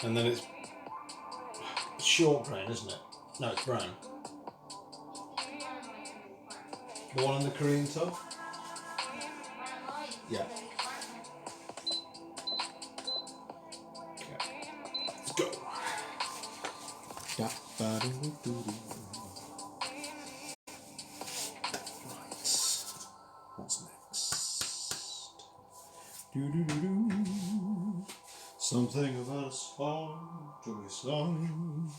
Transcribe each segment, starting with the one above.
And then it's short grain, isn't it? No, it's brown. The one in the Korean tub? Yeah. Okay. Let's go. Right. What's next? Something about a song to be sung.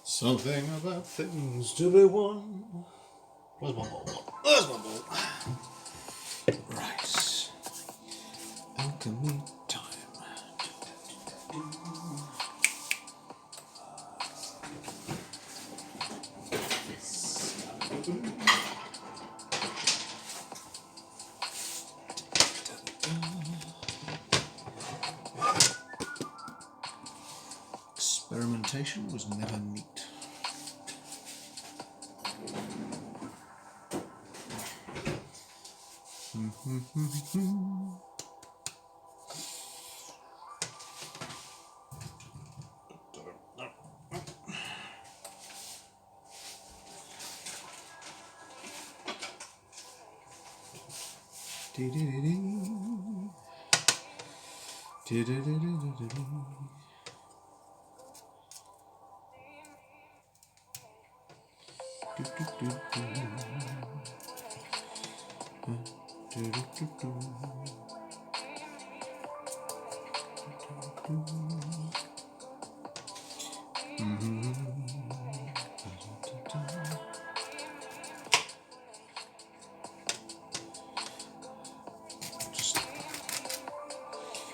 Something about things to be won. Where's my ball? There's my ball. Right. Alchemy time. Experimentation was never neat.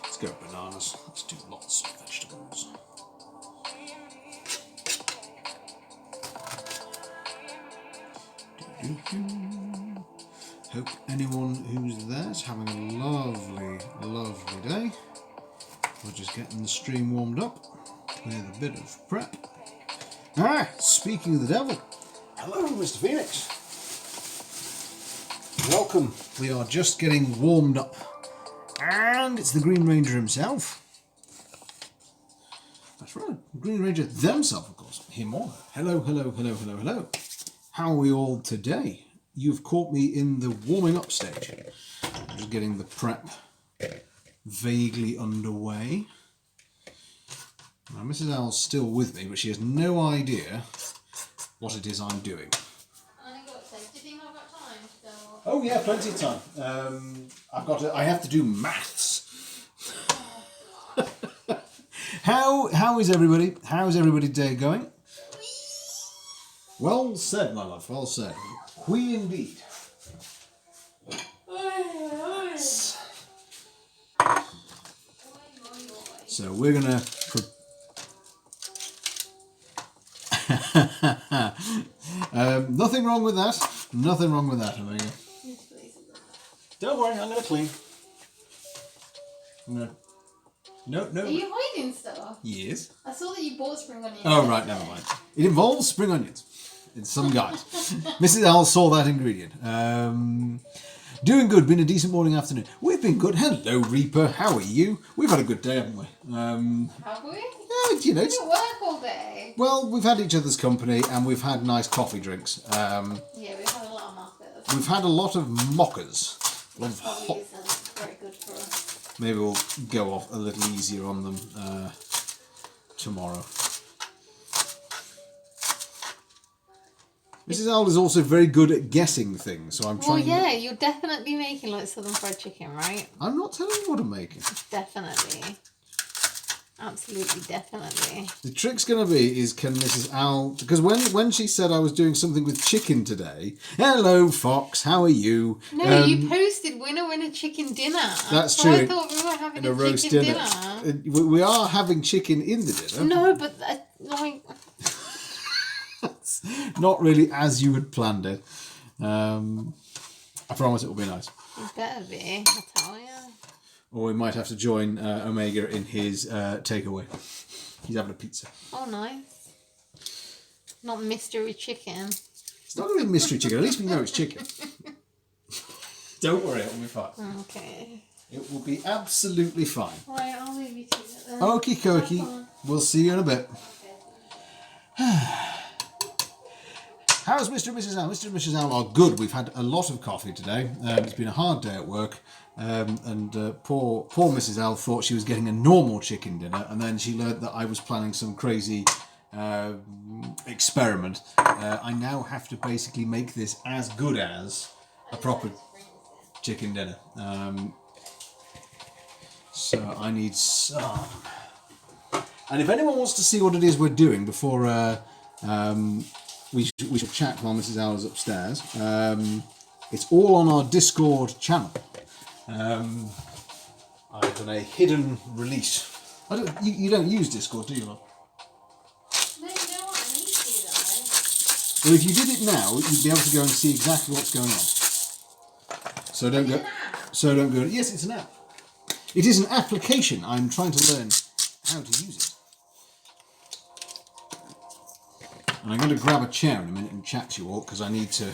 Let's go bananas. Let's do lots of vegetables. Hope anyone who's there is having a lovely, lovely day. We're just getting the stream warmed up with a bit of prep. Speaking of the devil, hello Mr. Phoenix. Welcome. We are just getting warmed up. And it's the Green Ranger himself. That's right, Green Ranger themselves, of course. Him on. Hello, hello, hello, hello, hello. How are we all today? You've caught me in the warming up stage. Just getting the prep vaguely underway. Now, Mrs. Owl's still with me, but she has no idea what it is I'm doing. Do you think I've got time still? Oh yeah, plenty of time. I have to do maths. How is everybody? How's everybody's day going? Well said, my love. Well said. We indeed. So we're gonna. Nothing wrong with that. Nothing wrong with that, Omega. Don't worry, I'm gonna clean. No. Are you hiding stuff? Yes. I saw that you bought spring onions. Oh right, never mind. It involves spring onions. It's some guide. Mrs. L saw that ingredient. Doing good. Been a decent morning, afternoon. We've been good. Hello, Reaper. How are you? We've had a good day, haven't we? Have we? Yeah, you know. We didn't work all day. Well, we've had each other's company and we've had nice coffee drinks. Yeah, we've had a lot of mockers. We've had a lot of mockers. Which probably isn't very good for us. Maybe we'll go off a little easier on them tomorrow. Mrs. Owl is also very good at guessing things, so I'm trying. Well, yeah, you're definitely making like southern fried chicken, right? I'm not telling you what I'm making. Definitely. Absolutely, definitely. The trick's going to be is can Mrs. Owl... Because when she said I was doing something with chicken today... Hello, Fox, how are you? No, you posted winner chicken dinner. That's so true. I thought we were having a roast chicken dinner. We are having chicken in the dinner. No, but like... Not really as you had planned it. I promise it will be nice. It better be, I tell you. Or we might have to join Omega in his takeaway. He's having a pizza. Oh, nice. Not mystery chicken. It's not going to be mystery chicken. At least we know it's chicken. Don't worry, it will be fine. Okay. It will be absolutely fine. Right, I'll leave you to it then. Okie dokie. We'll see you in a bit. How's Mr. and Mrs. Owl? Mr. and Mrs. Owl are good. We've had a lot of coffee today. It's been a hard day at work. And poor Mrs. Owl thought she was getting a normal chicken dinner, and then she learned that I was planning some crazy experiment. I now have to basically make this as good as a proper chicken dinner. So I need some. And if anyone wants to see what it is we're doing before we should chat while Mrs. Owl is upstairs, it's all on our Discord channel. I've done a hidden release. You don't use Discord, do you, love? No, you know what? I need to, though. Well, if you did it now, you'd be able to go and see exactly what's going on. So don't go. So don't go. Yes, it's an app. It is an application. I'm trying to learn how to use it. And I'm going to grab a chair in a minute and chat to you all because I need to.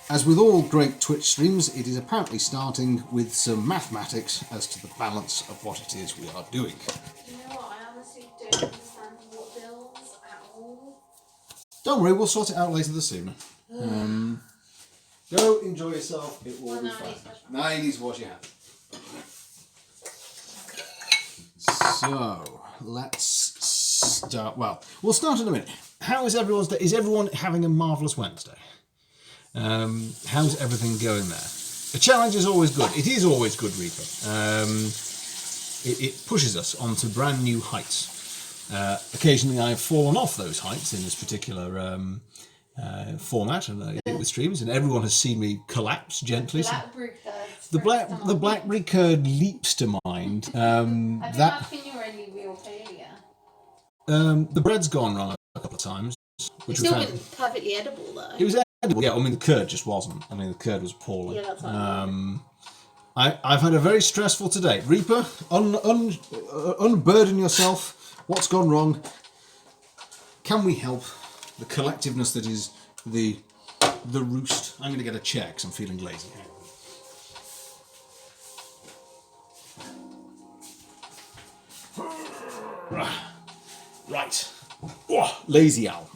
As with all great Twitch streams, it is apparently starting with some mathematics as to the balance of what it is we are doing. You know what? I honestly don't understand what bills at all. Don't worry, we'll sort it out later this evening. Go enjoy yourself. It will be fine. Now you need to wash your hands. So let's start. Well, we'll start in a minute. How is everyone's day? Is everyone having a marvellous Wednesday? How's everything going there? A challenge is always good. It is always good, Reaper. It pushes us onto brand new heights. Occasionally I've fallen off those heights in this particular format and with streams, and everyone has seen me collapse gently. The blackberry curd leaps to mind. I think that's been your only real failure. The bread's gone wrong a couple of times. It's still been perfectly edible though. It was edible, yeah. I mean, the curd just wasn't. I mean, the curd was appalling. Yeah, that's what I've had a very stressful today. Reaper, unburden yourself. What's gone wrong? Can we help? The collectiveness that is the roost. I'm going to get a chair because I'm feeling lazy. Right. Oh, lazy owl.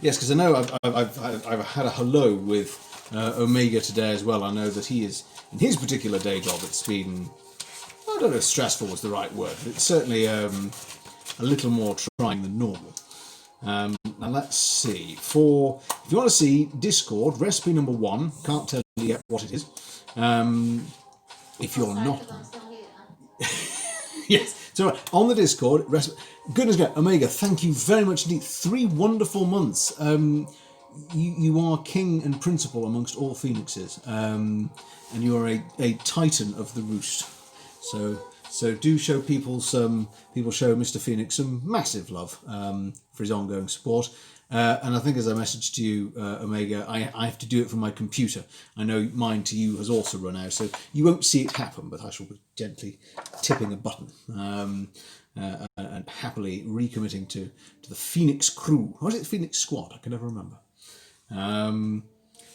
Yes, because I know I've had a hello with Omega today as well. I know that he is, in his particular day job, it's been, I don't know if stressful was the right word, but it's certainly a little more trying than normal. Now let's see. If you want to see Discord, recipe number 1, can't tell you yet what it is. If you're not... Yes. So on the Discord, goodness me, Omega, thank you very much indeed. 3 wonderful months. You are king and principal amongst all phoenixes, and you are a titan of the roost. So do show people show Mr. Phoenix some massive love for his ongoing support. And I think, as I messaged to you, Omega, I have to do it from my computer. I know mine to you has also run out, so you won't see it happen, but I shall be gently tipping a button and happily recommitting to the Phoenix crew. Or is it Phoenix Squad? I can never remember.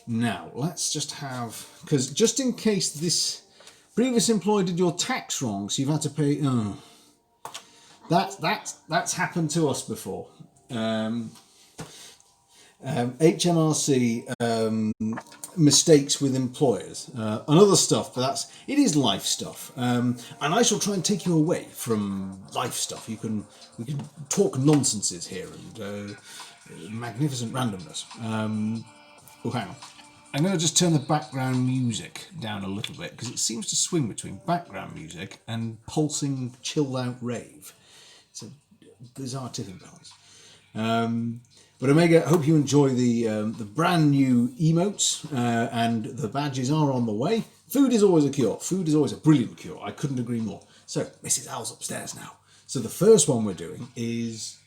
Now, let's just have... Because just in case this previous employee did your tax wrong, so you've had to pay... Oh, that's happened to us before. HMRC mistakes with employers and other stuff, but it is life stuff. And I shall try and take you away from life stuff. We can talk nonsenses here and magnificent randomness. Oh, hang on. I'm going to just turn the background music down a little bit because it seems to swing between background music and pulsing, chilled out rave. It's a bizarre tipping balance. But Omega, hope you enjoy the brand new emotes and the badges are on the way. Food is always a cure. Food is always a brilliant cure. I couldn't agree more. So Mrs. Owl's upstairs now. So the first one we're doing is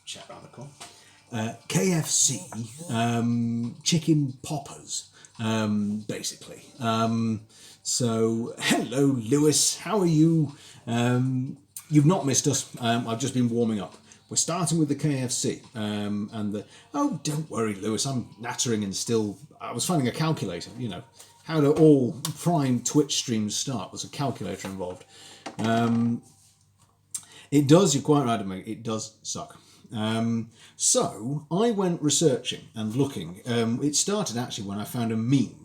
check around the corner. KFC chicken poppers, basically. So hello, Lewis. How are you? You've not missed us. I've just been warming up. We're starting with the KFC and the... Oh, don't worry, Lewis. I'm nattering and still... I was finding a calculator, you know. How do all prime Twitch streams start? There's a calculator involved. It does, you're quite right, Omega. It does suck. So I went researching and looking. It started actually when I found a meme.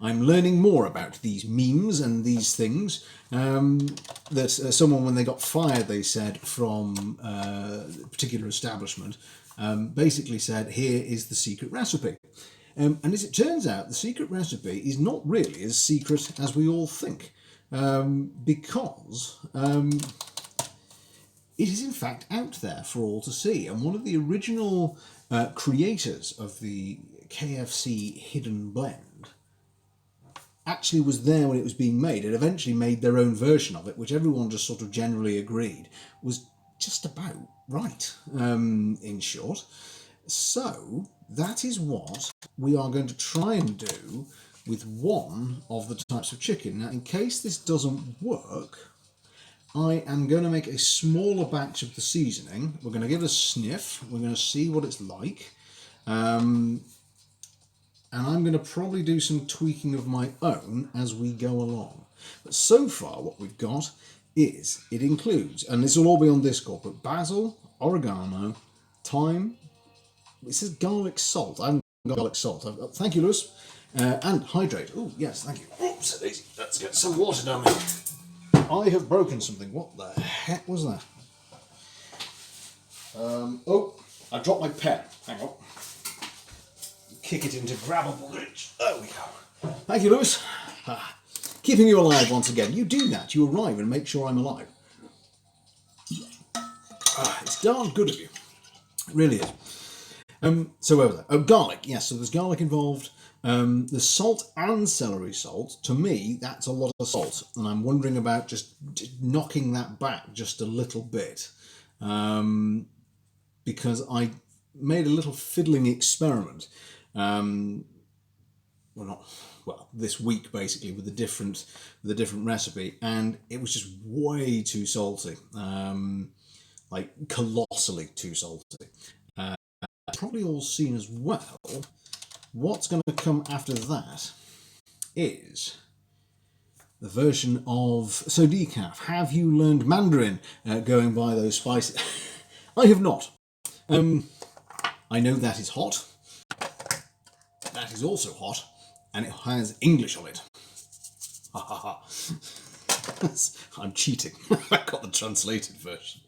I'm learning more about these memes and these things that someone, when they got fired, they said from a particular establishment, basically said, here is the secret recipe. And as it turns out, the secret recipe is not really as secret as we all think, because it is in fact out there for all to see. And one of the original creators of the KFC hidden blend actually was there when it was being made. It eventually made their own version of it, which everyone just sort of generally agreed was just about right, in short. So that is what we are going to try and do with one of the types of chicken. Now, in case this doesn't work, I am going to make a smaller batch of the seasoning. We're going to give it a sniff. We're going to see what it's like. And I'm going to probably do some tweaking of my own as we go along. But so far what we've got is, it includes, and this will all be on Discord, but basil, oregano, thyme, it says garlic salt. I haven't got garlic salt. Thank you, Lewis. And hydrate. Oh, yes, thank you. Oops, let's get some water down here. I have broken something. What the heck was that? Oh, I dropped my pen. Hang on. Kick it into grabbable reach. There we go. Thank you, Lewis. Keeping you alive once again. You do that. You arrive and make sure I'm alive. It's darn good of you. It really is. So where was that? Oh, garlic. Yes, so there's garlic involved. There's salt and celery salt. To me, that's a lot of salt. And I'm wondering about just knocking that back just a little bit. Because I made a little fiddling experiment. This week basically with a different recipe, and it was just way too salty, like colossally too salty. Probably all seen as well. What's going to come after that is the version of So Decaf. Have you learned Mandarin going by those spices? I have not. I know that is hot. That is also hot, and it has English on it. Ha ha ha. I'm cheating. I got the translated version.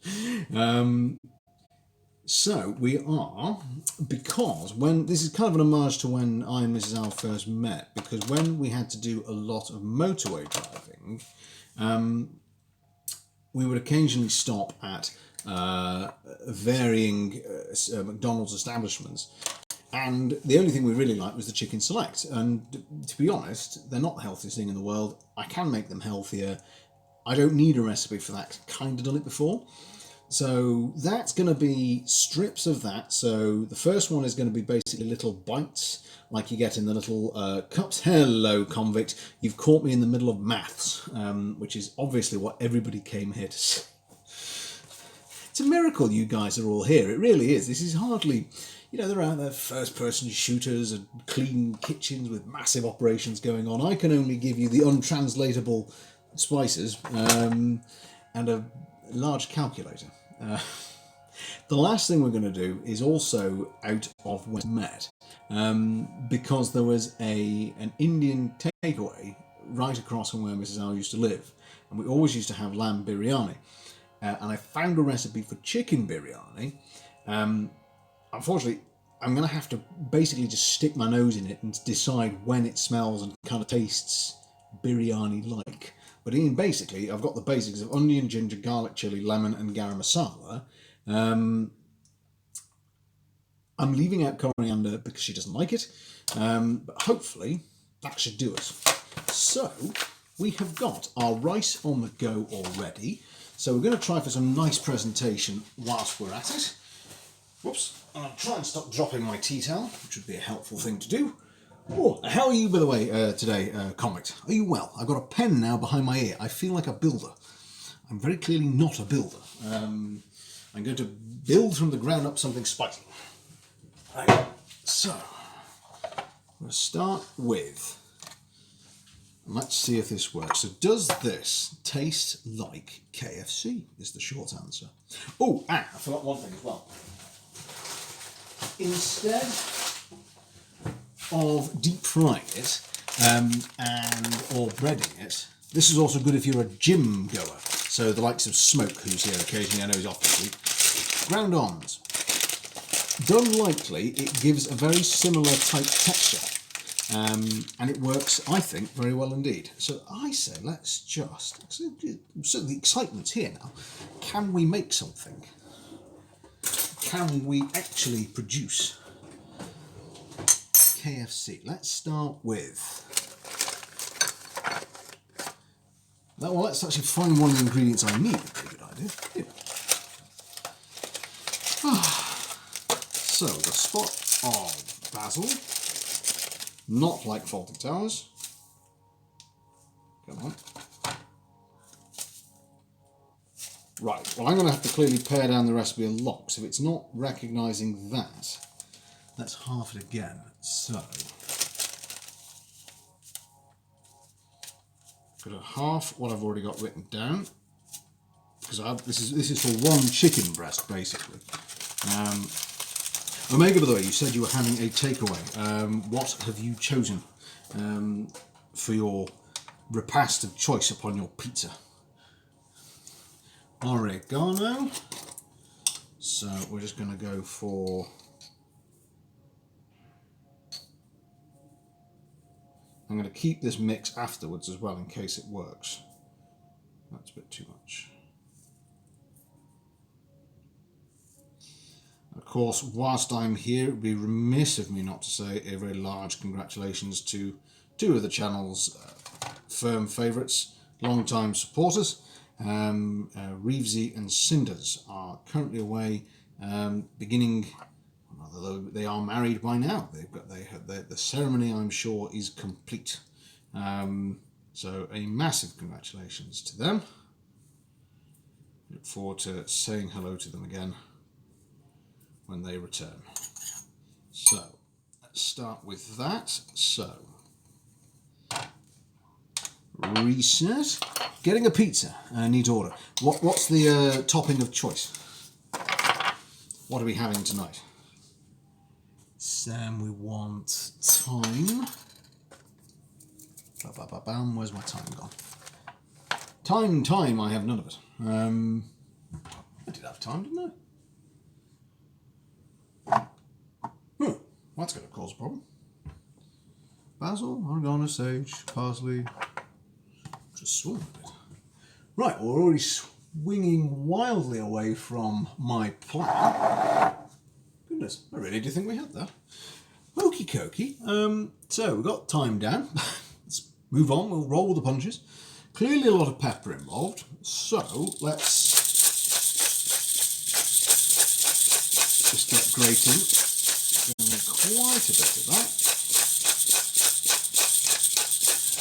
So we are, because when, this is kind of an homage to when I and Mrs. Al first met, because when we had to do a lot of motorway driving, we would occasionally stop at varying McDonald's establishments. And the only thing we really liked was the chicken select. And to be honest, they're not the healthiest thing in the world. I can make them healthier. I don't need a recipe for that. I've kind of done it before. So that's going to be strips of that. So the first one is going to be basically little bites like you get in the little cups. Hello, convict. You've caught me in the middle of maths, which is obviously what everybody came here to see. It's a miracle you guys are all here. It really is. This is hardly... you know, they're out there, first-person shooters and clean kitchens with massive operations going on. I can only give you the untranslatable spices and a large calculator. The last thing we're going to do is also out of West Met, because there was an Indian takeaway right across from where Mrs. Al used to live, and we always used to have lamb biryani. And I found a recipe for chicken biryani. Unfortunately, I'm going to have to basically just stick my nose in it and decide when it smells and kind of tastes biryani-like. But basically, I've got the basics of onion, ginger, garlic, chili, lemon, and garam masala. I'm leaving out coriander because she doesn't like it, but hopefully that should do us. So we have got our rice on the go already. So we're going to try for some nice presentation whilst we're at it. Whoops, I'll try and stop dropping my tea towel, which would be a helpful thing to do. Oh, how are you, by the way, today, Comics? Are you well? I've got a pen now behind my ear. I feel like a builder. I'm very clearly not a builder. I'm going to build from the ground up something spicy. Right, so, I'm going to start with, let's see if this works. So does this taste like KFC, is the short answer. Oh, I forgot one thing as well. Instead of deep frying it or breading it, this is also good if you're a gym goer. So the likes of Smoke, who's here occasionally, I know he's off this week. Ground almonds. Done lightly, it gives a very similar type texture. And it works, I think, very well indeed. So I say, let's just, so the excitement's here now. Can we make something? Can we actually produce KFC? Let's start with, well, let's actually find one of the ingredients I need. That's a good idea. Here. So the spot of basil, not like Faulty Towers. Come on. Right, well I'm going to have to clearly pare down the recipe a lot, so if it's not recognising that, let's half it again. So, got to half what I've already got written down, because this is for one chicken breast basically. Omega, by the way, you said you were having a takeaway. What have you chosen for your repast of choice upon your pizza? Oregano. So we're just going to go for, I'm going to keep this mix afterwards as well in case it works. That's a bit too much. Of course, whilst I'm here, it would be remiss of me not to say a very large congratulations to two of the channel's firm favourites, long-time supporters. Reevesy and Cinders are currently away, beginning, although they are married by now. The ceremony, I'm sure, is complete. So a massive congratulations to them. Look forward to saying hello to them again when they return. So let's start with that. So reset. Getting a pizza. Neat order. What's the topping of choice? What are we having tonight? Sam, we want thyme. Ba-ba-ba-bam. Where's my thyme gone? Thyme. I have none of it. I did have time, didn't I? That's going to cause a problem. Basil, oregano, sage, parsley. Just swung a bit. Right, we're already swinging wildly away from my plan. Goodness, I really do think we had that. Okie dokie. So we've got time down. Let's move on. We'll roll with the punches. Clearly a lot of pepper involved. So let's just get grating. Quite a bit of that.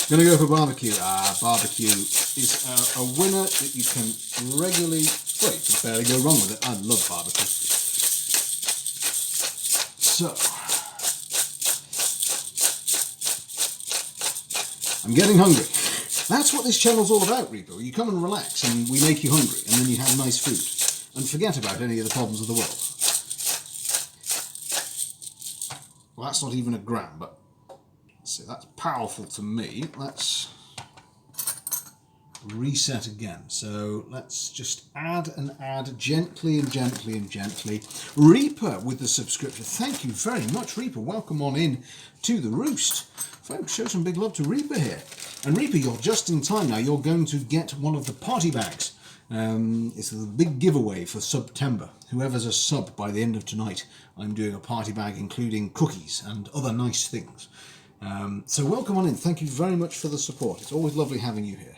I'm going to go for barbecue. Barbecue is a winner that you can regularly, well, you can barely go wrong with it. I love barbecue. So, I'm getting hungry. That's what this channel's all about, Reaper. You come and relax and we make you hungry and then you have nice food. And forget about any of the problems of the world. Well, that's not even a gram, but see, that's powerful to me. Let's reset again. So let's just add and add gently and gently and gently. Reaper with the subscription. Thank you very much, Reaper. Welcome on in to the roost. Folks, show some big love to Reaper here. And Reaper, you're just in time now. You're going to get one of the party bags. It's the big giveaway for September. Whoever's a sub by the end of tonight, I'm doing a party bag including cookies and other nice things. So welcome on in. Thank you very much for the support. It's always lovely having you here.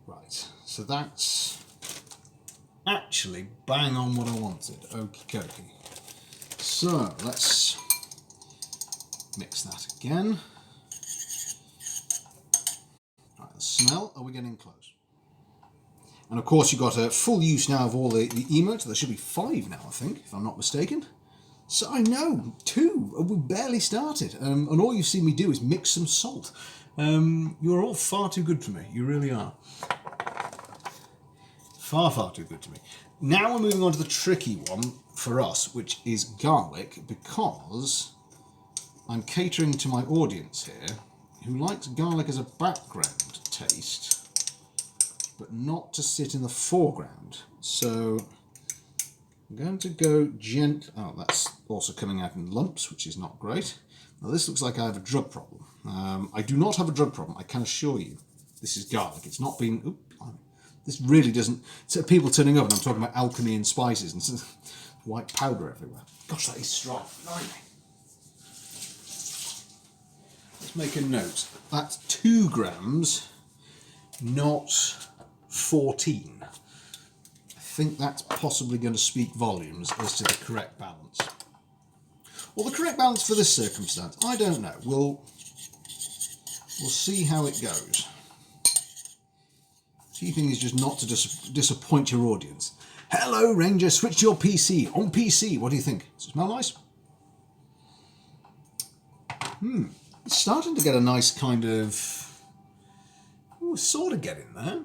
Right, so that's actually bang on what I wanted. Okie dokie. So let's mix that again. Right, the smell, are we getting close? And of course you've got a full use now of all the emotes. There should be 5 now, I think, if I'm not mistaken. So I know, 2. We barely started. And all you've seen me do is mix some salt. You're all far too good for me. You really are. Far, far too good to me. Now we're moving on to the tricky one for us, which is garlic, because I'm catering to my audience here, who likes garlic as a background taste, but not to sit in the foreground. So I'm going to go gently. Oh, that's also coming out in lumps, which is not great. Now this looks like I have a drug problem. I do not have a drug problem, I can assure you. This is garlic. It's not been... Oops, this really doesn't... So people turning up and I'm talking about alchemy and spices and white powder everywhere. Gosh, that is strong. Blimey. Let's make a note. That's 2 grams, not 14. I think that's possibly going to speak volumes as to the correct balance. Well, the correct balance for this circumstance, I don't know. We'll see how it goes. Key thing is just not to disappoint your audience. Hello, Ranger. Switch to your PC. On PC, what do you think? Does it smell nice? It's starting to get a nice kind of... Ooh, sort of getting there.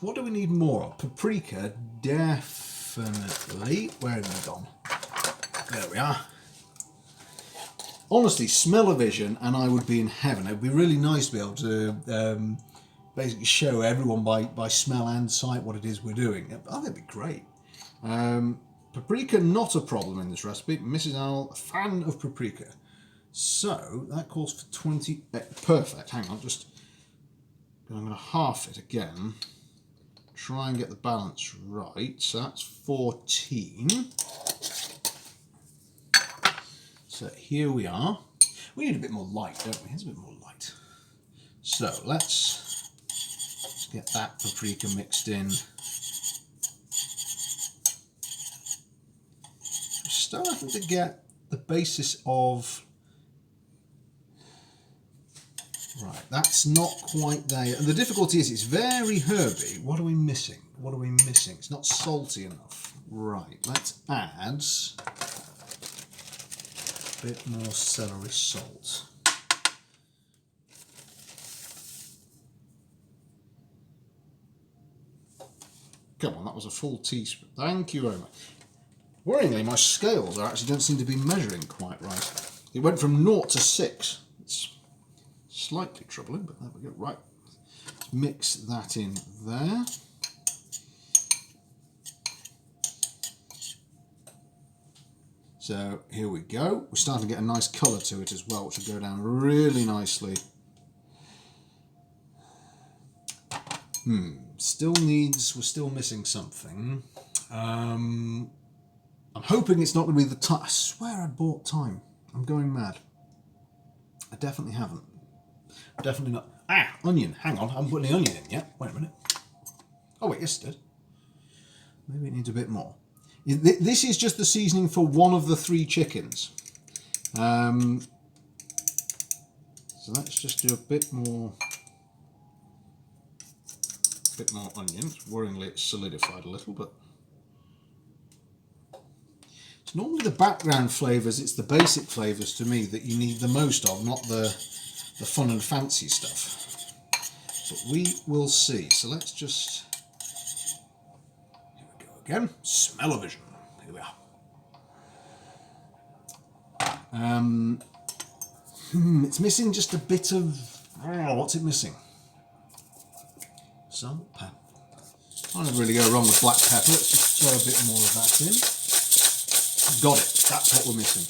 What do we need more of? Paprika, definitely. Where have we gone? There we are. Honestly, smell-o-vision and I would be in heaven. It would be really nice to be able to... basically show everyone by smell and sight what it is we're doing. Oh, that'd be great. Paprika, not a problem in this recipe. Mrs. Al, a fan of paprika. So, that calls for 20... perfect, hang on, I'm going to half it again. Try and get the balance right. So that's 14. So here we are. We need a bit more light, don't we? Here's a bit more light. So, let's... get that paprika mixed in. We're starting to get the basis of... Right, that's not quite there. And the difficulty is it's very herby. What are we missing? What are we missing? It's not salty enough. Right, let's add a bit more celery salt. Come on, that was a full teaspoon. Thank you very much. Worryingly, my scales actually don't seem to be measuring quite right. It went from 0 to 6. It's slightly troubling, but there we go. Right, let's mix that in there. So here we go. We're starting to get a nice colour to it as well, which will go down really nicely. We're still missing something. I'm hoping it's not going to be the time. I swear I bought thyme. I'm going mad. I definitely haven't. Definitely not. Ah, onion. Hang on, I haven't put any onion in yet. Wait a minute. Oh wait, yes it did. Maybe it needs a bit more. This is just the seasoning for one of the 3 chickens. So let's just do a bit more onion. Worryingly it's solidified a little, but Normally the background flavours, it's the basic flavours to me that you need the most of, not the fun and fancy stuff. But we will see. So let's just... Here we go again. Smell-o-vision. Here we are. It's missing just a bit of... Oh, what's it missing? Salt, pepper. Can't really go wrong with black pepper. Let's just throw a bit more of that in. Got it. That's what we're missing.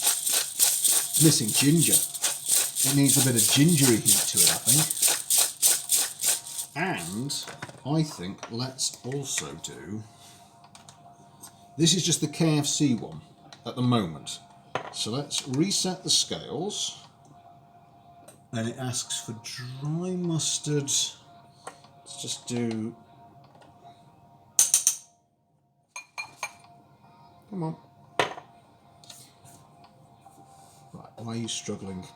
Missing ginger. It needs a bit of gingery heat to it, I think. And I think let's also do... This is just the KFC one at the moment. So let's reset the scales. And it asks for dry mustard. Let's just do... Come on. Right, why are you struggling?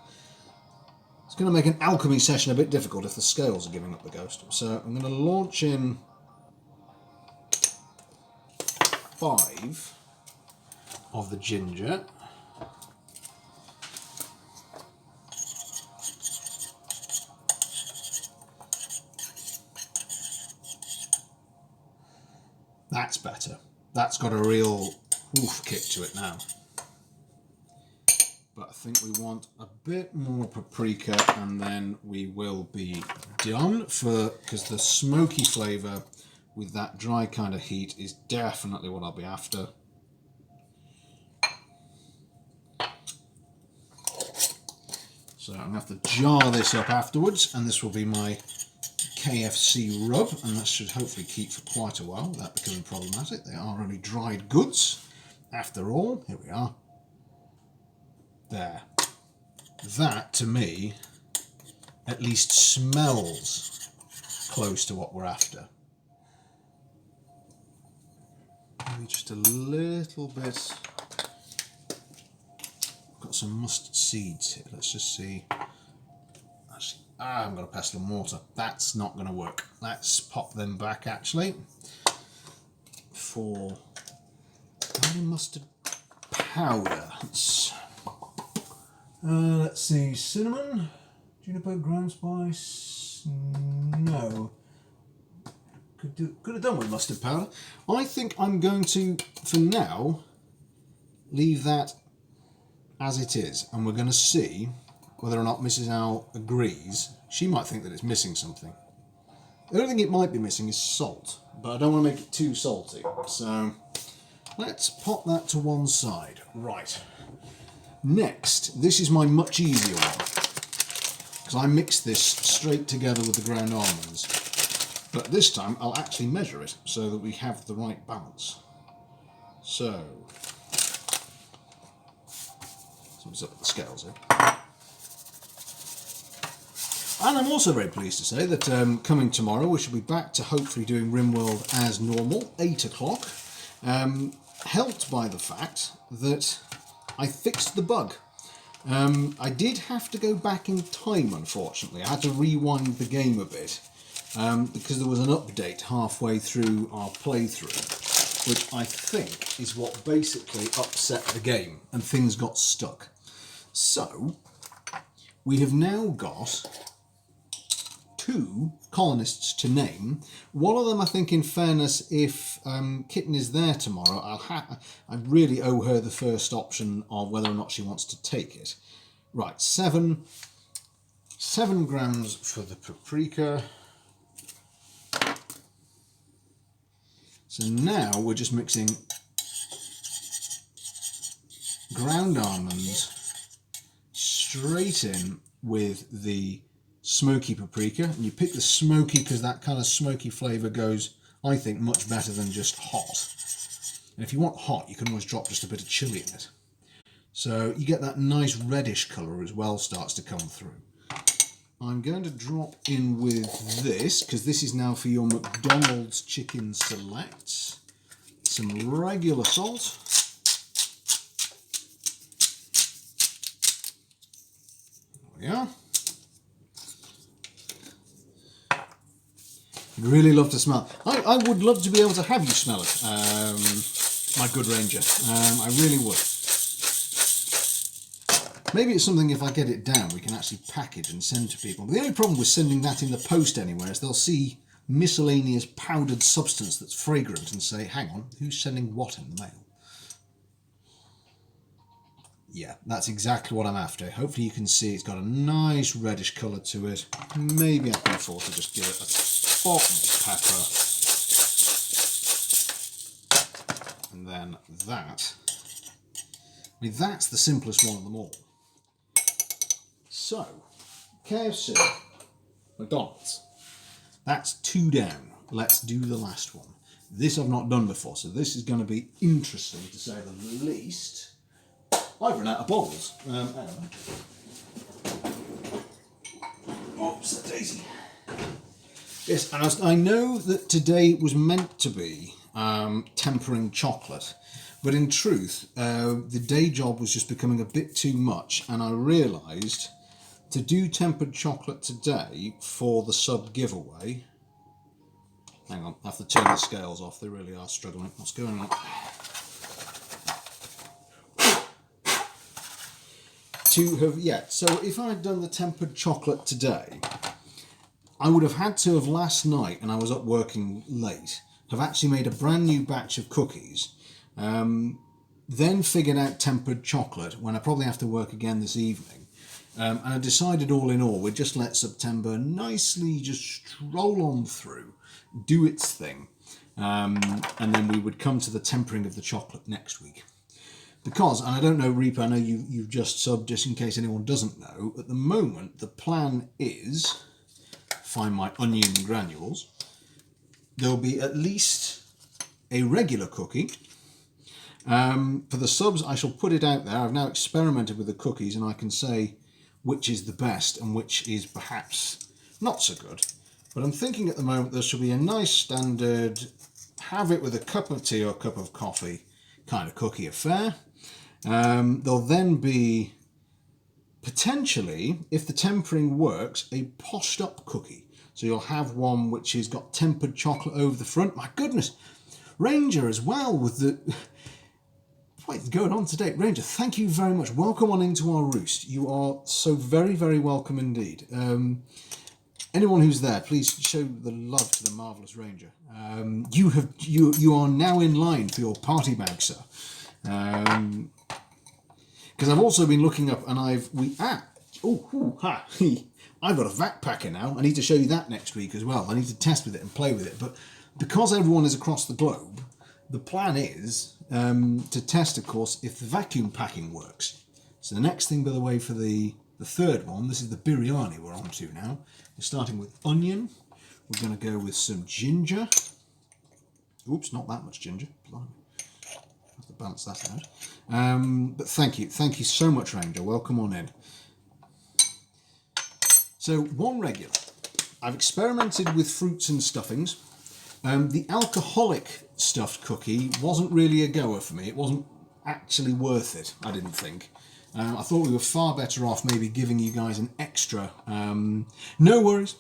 It's going to make an alchemy session a bit difficult if the scales are giving up the ghost. So I'm going to launch in 5 of the ginger. That's better. That's got a real oof kick to it now. But I think we want a bit more paprika and then we will be done because the smoky flavour with that dry kind of heat is definitely what I'll be after. So I'm going to have to jar this up afterwards, and this will be my KFC rub, and that should hopefully keep for quite a while without becoming problematic. They are only dried goods after all. Here we are. There. That, to me, at least smells close to what we're after. Maybe just a little bit. Got some mustard seeds here. Let's just see. Actually, I'm going to pestle and mortar. That's not going to work. Let's pop them back, actually, for mustard powder. Let's see, cinnamon, juniper, ground spice. No, could have done with mustard powder. I think I'm going to, for now, leave that as it is, and we're going to see whether or not Mrs. Owl agrees. She might think that it's missing something. The only thing it might be missing is salt, but I don't want to make it too salty. So let's pop that to one side. Right. Next, this is my much easier one, because I mixed this straight together with the ground almonds. But this time I'll actually measure it so that we have the right balance. So let's up the scales here. And I'm also very pleased to say that coming tomorrow we shall be back to hopefully doing RimWorld as normal, 8 o'clock, helped by the fact that I fixed the bug. I did have to go back in time, unfortunately. I had to rewind the game a bit because there was an update halfway through our playthrough, which I think is what basically upset the game and things got stuck. So we have now got 2 colonists to name. One of them, I think, in fairness, if Kitten is there tomorrow, I really owe her the first option of whether or not she wants to take it. Right, 7 grams for the paprika. So now we're just mixing ground almonds straight in with the smoky paprika, and you pick the smoky because that kind of smoky flavour goes, I think, much better than just hot. And if you want hot, you can always drop just a bit of chilli in it. So you get that nice reddish colour as well starts to come through. I'm going to drop in with this, because this is now for your McDonald's chicken selects. Some regular salt. There we are. I'd really love to smell. I would love to be able to have you smell it, my good ranger. I really would. Maybe it's something, if I get it down, we can actually package and send to people. But the only problem with sending that in the post anywhere is they'll see miscellaneous powdered substance that's fragrant and say, hang on, who's sending what in the mail? Yeah, that's exactly what I'm after. Hopefully you can see it's got a nice reddish colour to it. Maybe I can afford to just give it a spot of pepper. And then that. I mean, that's the simplest one of them all. So, KFC, McDonald's. That's 2 down. Let's do the last one. This I've not done before, so this is going to be interesting to say the least. I've run out of bowls. Anyway. Oops, daisy. Yes, and I know that today was meant to be tempering chocolate, but in truth, the day job was just becoming a bit too much, and I realised to do tempered chocolate today for the sub giveaway. Hang on, I have to turn the scales off, they really are struggling. What's going on? So if I'd done the tempered chocolate today, I would have had to have last night, and I was up working late, have actually made a brand new batch of cookies, then figured out tempered chocolate when I probably have to work again this evening. And I decided all in all, we'd just let September nicely just stroll on through, do its thing, and then we would come to the tempering of the chocolate next week. Because, and I don't know, Reaper, I know you've just subbed, just in case anyone doesn't know, at the moment the plan is, find my onion granules, there'll be at least a regular cookie. For the subs, I shall put it out there. I've now experimented with the cookies and I can say which is the best and which is perhaps not so good. But I'm thinking at the moment there should be a nice standard, have it with a cup of tea or a cup of coffee kind of cookie affair. There'll then be, potentially, if the tempering works, a poshed up cookie. So you'll have one which has got tempered chocolate over the front. My goodness, Ranger as well with the... What's going on today? Ranger, thank you very much. Welcome on into our roost. You are so very, very welcome indeed. Anyone who's there, please show the love to the marvellous Ranger. You are now in line for your party bag, sir. Because I've also been looking up and I've got a vac packer now. I need to show you that next week as well. I need to test with it and play with it. But because everyone is across the globe, the plan is to test, of course, if the vacuum packing works. So the next thing, by the way, for the third one, this is the biryani we're on to now. We're starting with onion. We're going to go with some ginger. Oops, not that much ginger. Blimey. Have to balance that out. But thank you so much, Ranger. Welcome on in. So one regular. I've experimented with fruits and stuffings. The alcoholic stuffed cookie wasn't really a goer for me. It wasn't actually worth it, I didn't think. I thought we were far better off maybe giving you guys an extra. No worries.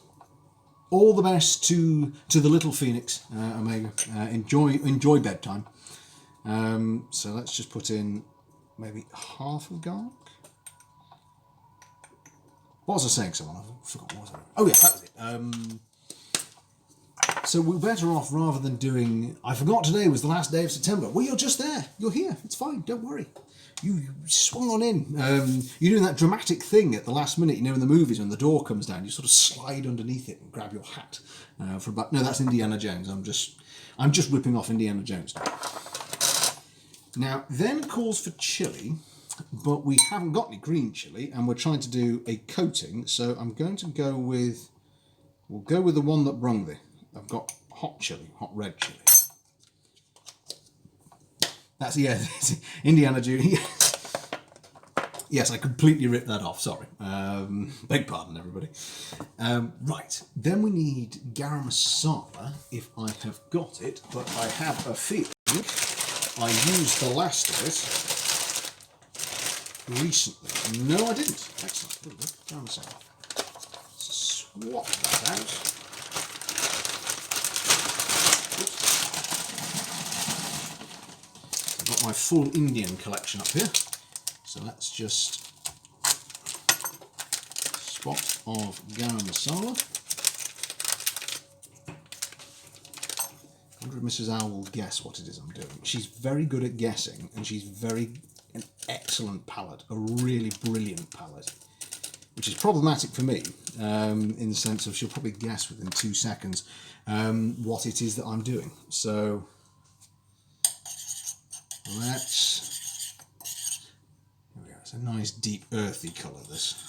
All the best to the little Phoenix, Omega. Enjoy bedtime. So let's just put in maybe half of garlic. What was I saying, someone? I forgot what was it. Oh yeah, that was it. So we're better off rather than doing... I forgot today was the last day of September. Well, you're just there. You're here. It's fine. Don't worry. You swung on in. You're doing that dramatic thing at the last minute, you know, in the movies when the door comes down, you sort of slide underneath it and grab your hat for about... No, that's Indiana Jones. I'm just ripping off Indiana Jones. Now, then calls for chilli, but we haven't got any green chilli, and we're trying to do a coating, so I'm going to go with... We'll go with the one that brung the... I've got hot chilli, hot red chilli. That's, yeah, Indiana Jones. Yes, I completely ripped that off, sorry. Beg pardon, everybody. Right, then we need garam masala, if I have got it, but I have a feeling I used the last of it recently. No, I didn't. Excellent, good look. Garam masala. So swap that out. My full Indian collection up here, so let's just spot of garam masala. I wonder if Mrs. Owl will guess what it is I'm doing. She's very good at guessing, and she's an excellent palate, a really brilliant palate, which is problematic for me in the sense of she'll probably guess within 2 seconds what it is that I'm doing. So let's, here we go. It's a nice deep earthy colour, this.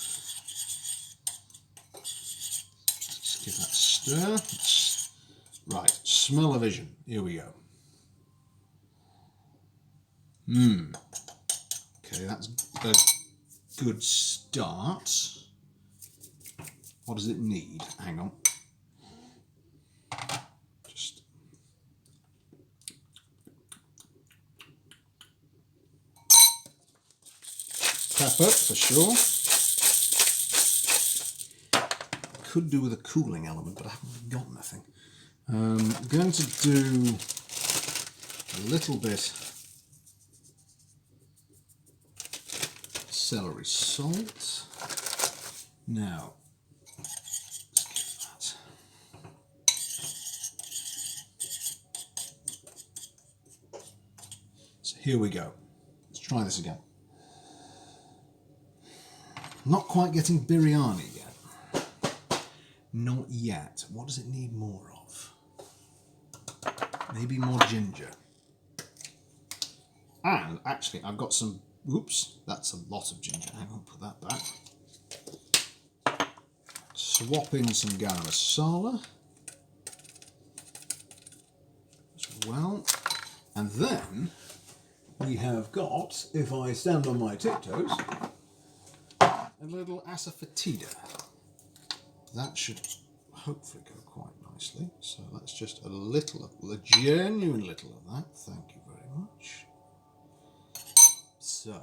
Let's give that a stir. Right, smell-o-vision. Here we go. Okay, that's a good start. What does it need? Hang on. Just pepper for sure. Could do with a cooling element, but I haven't got anything. I'm going to do a little bit celery salt. Now, let's give that. So here we go. Let's try this again. Not quite getting biryani yet. Not yet. What does it need more of? Maybe more ginger. And actually, I've got some. Oops, that's a lot of ginger. Hang on, put that back. Swap in some garam masala as well. And then we have got, if I stand on my tiptoes, a little asafoetida. That should hopefully go quite nicely. So let's just a genuine little of that. Thank you very much. So,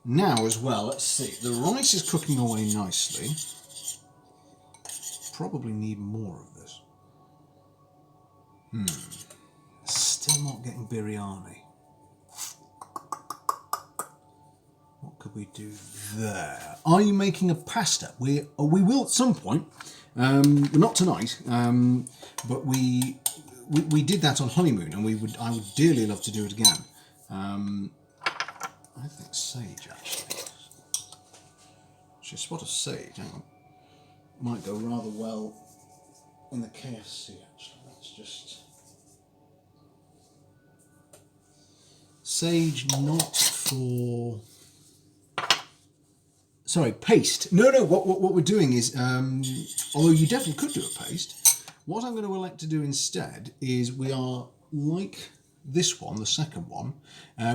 now as well, let's see. The rice is cooking away nicely. Probably need more of this. Still not getting biryani. What could we do there? Are you making a pasta? We will at some point. Not tonight, but we did that on honeymoon, and I would dearly love to do it again. I think sage actually. Just a spot of sage. Hang on. Might go rather well in the KFC actually. Let's just sage, not for. Sorry, paste. No. What we're doing is, although you definitely could do a paste, what I'm going to elect to do instead is we are like this one, the second one.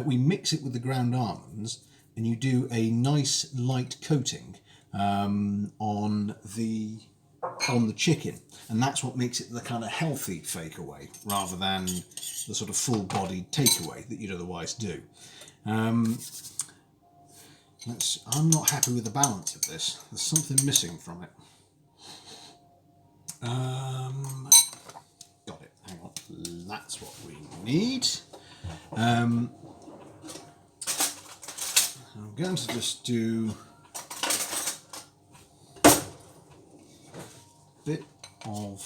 We mix it with the ground almonds, and you do a nice light coating on the chicken, and that's what makes it the kind of healthy fake away rather than the sort of full-bodied takeaway that you'd otherwise do. I'm not happy with the balance of this. There's something missing from it. Got it. Hang on. That's what we need. I'm going to just do a bit of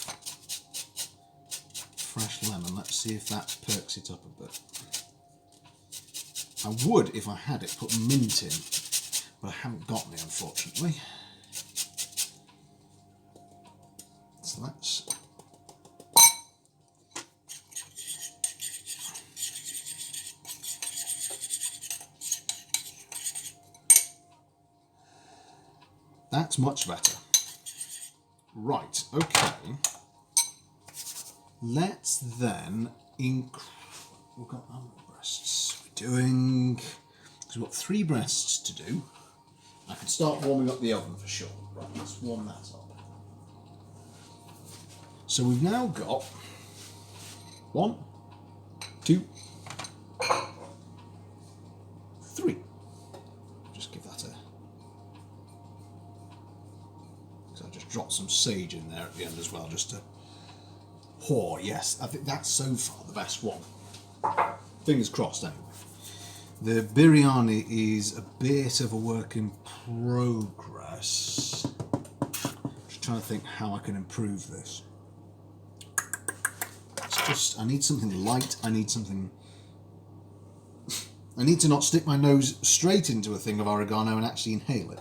fresh lemon. Let's see if that perks it up a bit. I would, if I had it, put mint in. But I haven't got any, unfortunately. So that's much better. Right, okay. Let's then we've got how many breasts we're doing? Because we've got 3 breasts to do. I can start warming up the oven for sure. Right, let's warm that up. So we've now got 1, 2, 3. Just give that a. So I just dropped some sage in there at the end as well, just to. Oh yes, I think that's so far the best one. Fingers crossed anyway. The biryani is a bit of a work in progress. Just trying to think how I can improve this. It's just, I need something light, I need something... I need to not stick my nose straight into a thing of oregano and actually inhale it.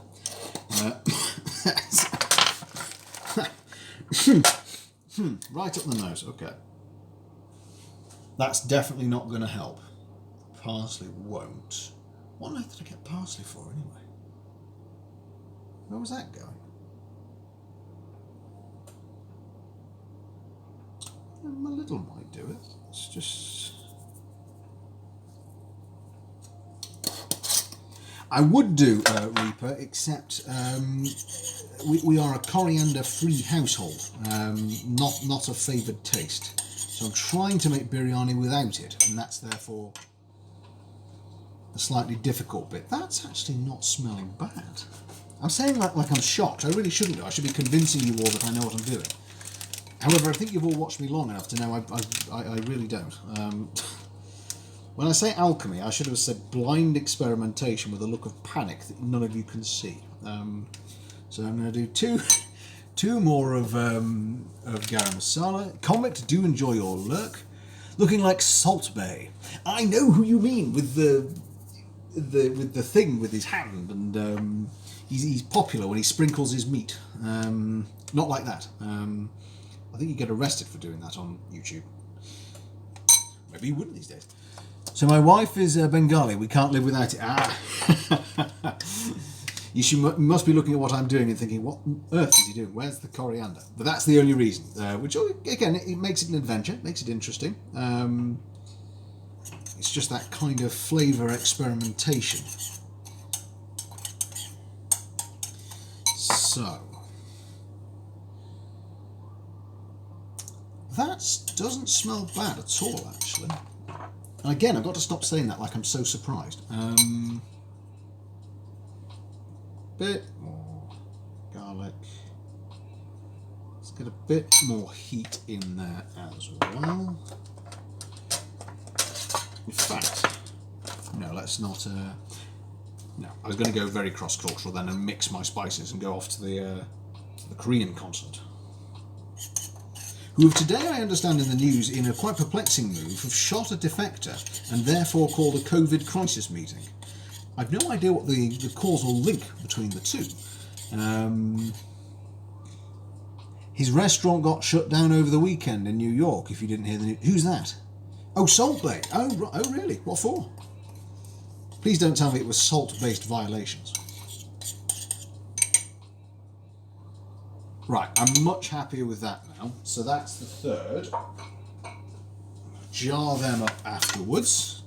Right up the nose, okay. That's definitely not going to help. Parsley won't. What on earth did I get parsley for anyway? Where was that going? A little might do it. It's just... I would do Reaper, except we are a coriander-free household, not a favoured taste. So I'm trying to make biryani without it, and that's therefore the slightly difficult bit. That's actually not smelling bad. I'm saying that like I'm shocked. I really shouldn't do. I should be convincing you all that I know what I'm doing. However, I think you've all watched me long enough to know I really don't. When I say alchemy, I should have said blind experimentation with a look of panic that none of you can see. So I'm going to do two more of garam masala. Comet, do enjoy your lurk. Looking like Salt Bay. I know who you mean with the thing with his hand, and he's popular when he sprinkles his meat. Not like that. I think you get arrested for doing that on YouTube. Maybe you wouldn't these days. So my wife is Bengali. We can't live without it. You must be looking at what I'm doing and thinking, what on earth is he doing? Where's the coriander? But that's the only reason. Which, again, it makes it an adventure, makes it interesting. It's just that kind of flavour experimentation. So... that doesn't smell bad at all, actually. And again, I've got to stop saying that like I'm so surprised. Bit more garlic. Let's get a bit more heat in there as well. In fact, no, let's not... no, I was going to go very cross-cultural then and mix my spices and go off to the Korean concert. Who have today, I understand in the news, in a quite perplexing move, have shot a defector and therefore called a COVID crisis meeting. I've no idea what the causal link between the two. His restaurant got shut down over the weekend in New York, if you didn't hear the news. Who's that? Oh, Salt Bay. Oh, really? What for? Please don't tell me it was salt-based violations. Right, I'm much happier with that now. So that's the third. Jar them up afterwards.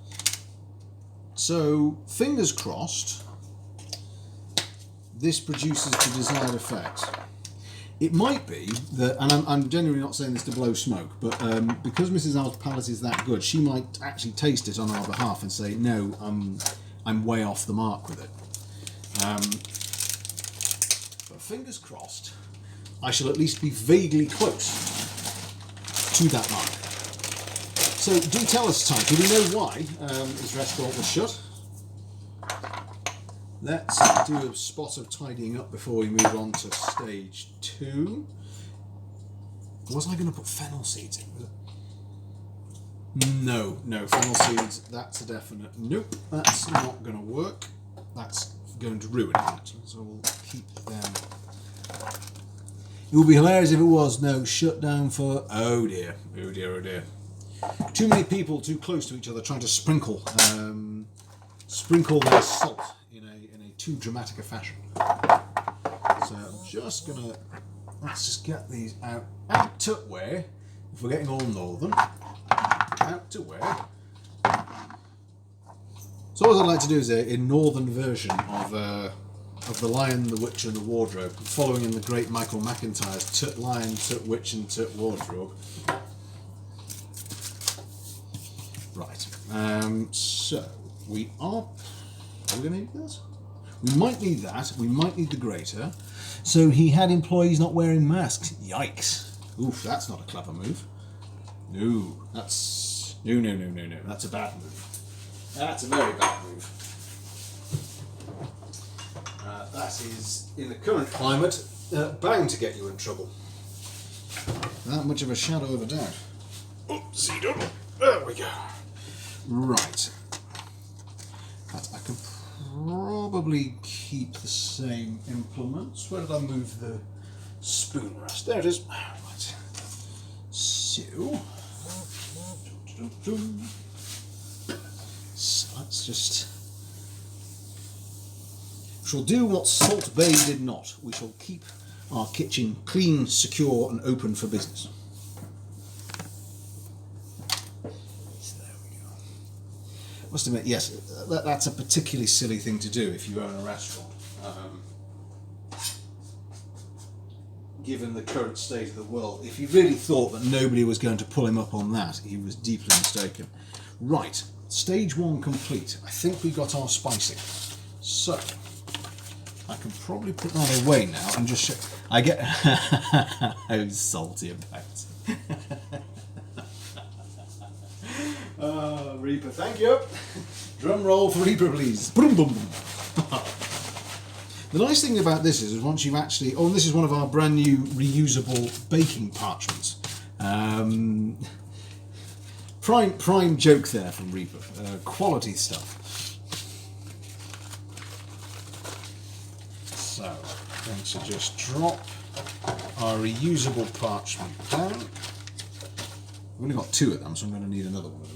So, fingers crossed, this produces the desired effect. It might be that, and I'm genuinely not saying this to blow smoke, but because Mrs. Al's palate is that good, she might actually taste it on our behalf and say, no, I'm way off the mark with it. But fingers crossed, I shall at least be vaguely close to that mark. So do tell us, Ty, do we know why his restaurant was shut? Let's do a spot of tidying up before we move on to stage 2. Was I going to put fennel seeds in? No, fennel seeds, that's a definite nope, that's not going to work. That's going to ruin it, actually, so we'll keep them. It would be hilarious if it was. No, shut down for... oh dear. Too many people too close to each other trying to sprinkle their salt in a too dramatic a fashion. So I'm just gonna... let's just get these out to where, if we're getting all northern, out to where. So what I'd like to do is a northern version of The Lion, the Witch and the Wardrobe, following in the great Michael McIntyre's Tut Lion, Tut Witch and Tut Wardrobe. Right, so we are we going to need this? We might need that, we might need the grater. So he had employees not wearing masks. Yikes. Oof, that's not a clever move. No, that's... no, that's a bad move. That's a very bad move. That is, in the current climate, bound to get you in trouble. That much of a shadow of a doubt. Oopsie doodle. There we go. Right. I can probably keep the same implements. Where did I move the spoon rest? There it is. Right. So let's just... We shall do what Salt Bay did not. We shall keep our kitchen clean, secure and open for business. So there we go. Must admit, yes, that's a particularly silly thing to do if you own a restaurant. Given the current state of the world, if he really thought that nobody was going to pull him up on that, he was deeply mistaken. Right, stage 1 complete. I think we got our spicing. So, I can probably put that away now and just show... I get... How salty about it. Reaper, thank you. Drum roll for Reaper, please. Boom, boom, boom. The nice thing about this is once you've actually... Oh, and this is one of our brand new reusable baking parchments. Prime joke there from Reaper. Quality stuff. So, I'm going to just drop our reusable parchment down. We've only got 2 of them, so I'm going to need another one in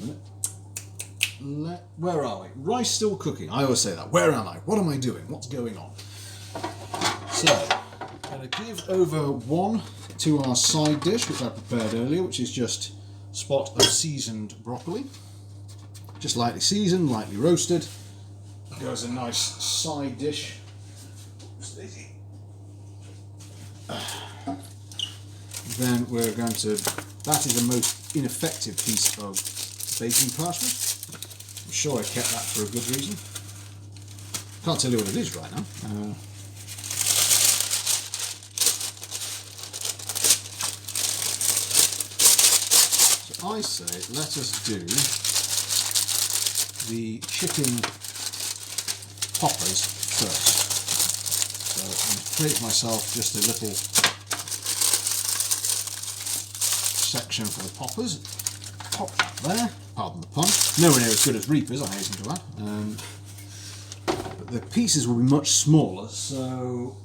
a minute. Where are we? Rice still cooking. I always say that. Where am I? What am I doing? What's going on? So, I'm going to give over 1 to our side dish, which I prepared earlier, which is just a spot of seasoned broccoli. Just lightly seasoned, lightly roasted. Goes a nice side dish. Then we're going to... That is the most ineffective piece of baking parchment. I'm sure I kept that for a good reason. Can't tell you what it is right now. So I say let us do the chicken poppers first. So I'm going to create myself just a little section for the poppers. Pop that there. Pardon the pun. Nowhere near as good as Reaper's, I hasten to add. But the pieces will be much smaller, so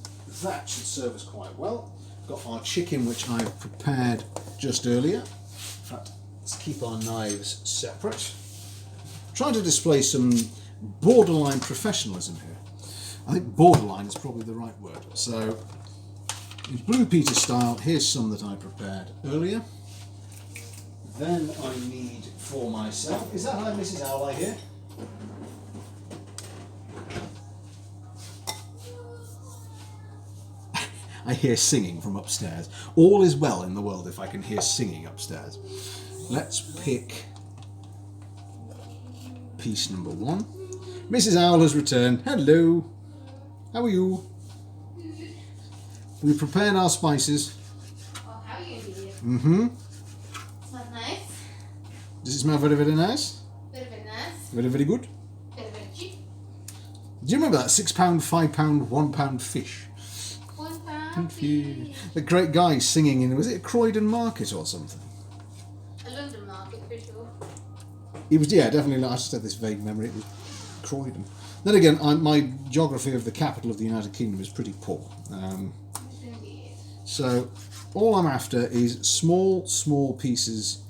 that should serve us quite well. Got our chicken, which I've prepared just earlier. In fact, let's keep our knives separate. Trying to display some borderline professionalism here. I think borderline is probably the right word. So, in Blue Peter style, here's some that I prepared earlier. Then I need for myself... Is that how Mrs. Owl I hear? I hear singing from upstairs. All is well in the world if I can hear singing upstairs. Let's pick piece number 1. Mrs. Owl has returned. Hello. How are you? We've prepared our spices. Oh, how are you doing? Mm-hmm. Smells nice. Does it smell very, very nice? Very, very nice. Very, very good. Very, very cheap. Do you remember that £6, £5, £1 fish? £1 Fish. The great guy singing in, was it a Croydon market or something? A London market for sure. It was, yeah, definitely. I just had this vague memory. It was Croydon. Then again, my geography of the capital of the United Kingdom is pretty poor. So all I'm after is small pieces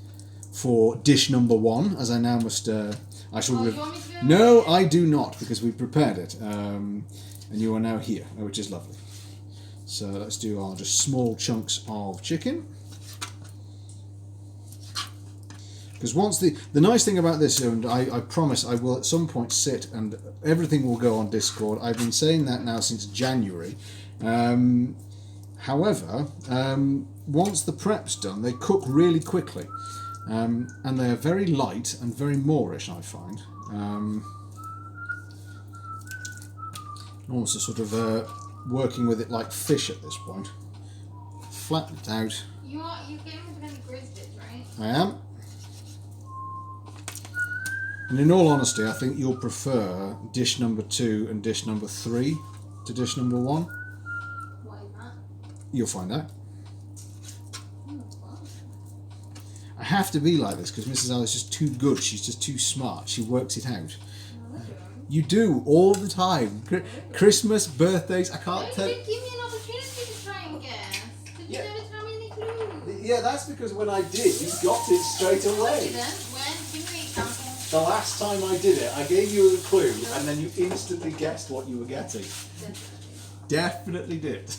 for dish number 1, as I now must. I shall. You want me to do it? No, I do not, because we prepared it, and you are now here, which is lovely. So let's do our just small chunks of chicken. Because once the nice thing about this, and I promise I will at some point sit and everything will go on Discord. I've been saying that now since January. However, once the prep's done, they cook really quickly. And they're very light and very Moorish, I find. Almost a sort of working with it like fish at this point. Flatten it out. You came with any grizzlies, right? I am. And in all honesty, I think you'll prefer dish number 2 and dish number 3 to dish number 1. Why is that? You'll find out. Oh, wow. I have to be like this because Mrs. Al is just too good. She's just too smart. She works it out. You do all the time. Christmas, birthdays. I can't tell. You didn't give me an opportunity to try and guess. Did you never tell me any clues? Yeah, that's because when I did, you got it straight away. When? Give me an example. The last time I did it, I gave you a clue, and then you instantly guessed what you were getting. Definitely did.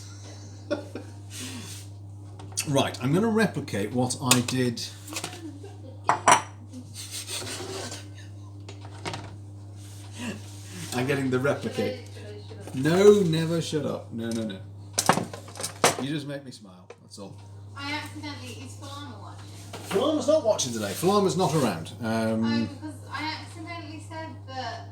Right, I'm going to replicate what I did. I'm getting the replicate. No, never shut up. No. You just make me smile, that's all. I accidentally, is Falama watching? Falama's not watching today. Falama's not around. Because I accidentally said that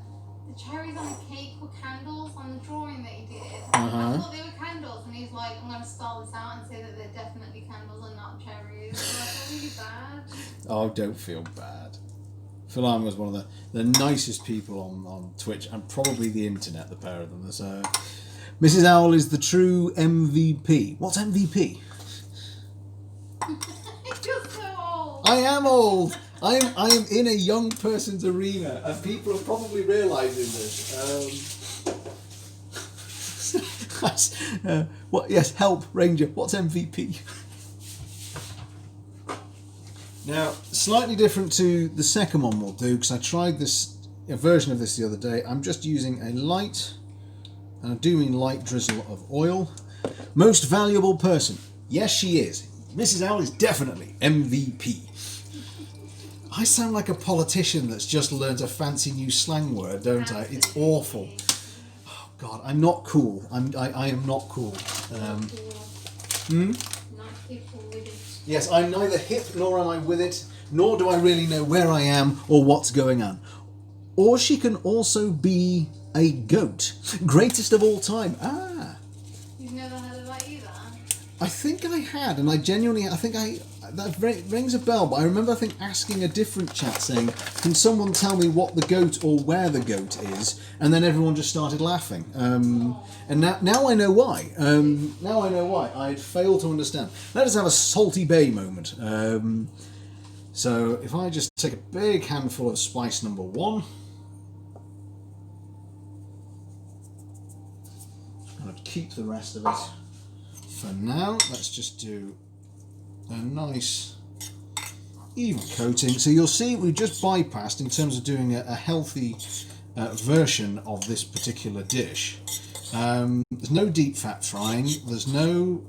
the cherries on the cake were candles on the drawing that he did. I thought they were candles, and he's like, I'm going to stall this out and say that they're definitely candles and not cherries. So I feel really bad. Oh, don't feel bad. Falama was one of the nicest people on Twitch and probably the internet, the pair of them. So, Mrs. Owl is the true MVP. What's MVP? You're so old. I am old. I am in a young person's arena, and people are probably realising this. What? Yes, help, Ranger. What's MVP? Now, slightly different to the second one we'll do, because I tried a version of this the other day. I'm just using a light, and I do mean light drizzle of oil. Most valuable person. Yes, she is. Mrs. Owl is definitely MVP. I sound like a politician that's just learned a fancy new slang word, don't I? It's awful. Oh, God, I'm not cool. I am not cool. Not people with it. Yes, I'm neither hip nor am I with it, nor do I really know where I am or what's going on. Or she can also be a goat. Greatest of all time. You've never heard of that either? I think I had, and that rings a bell, but I remember, asking a different chat saying, can someone tell me what the goat or where the goat is? And then everyone just started laughing. And now I know why. Now I know why. I had failed to understand. Let us have a Salty Bay moment. So if I just take a big handful of spice number 1. I'm going to keep the rest of it for now. Let's just do a nice even coating. So you'll see we've just bypassed, in terms of doing a healthy version of this particular dish. There's no deep fat frying, there's no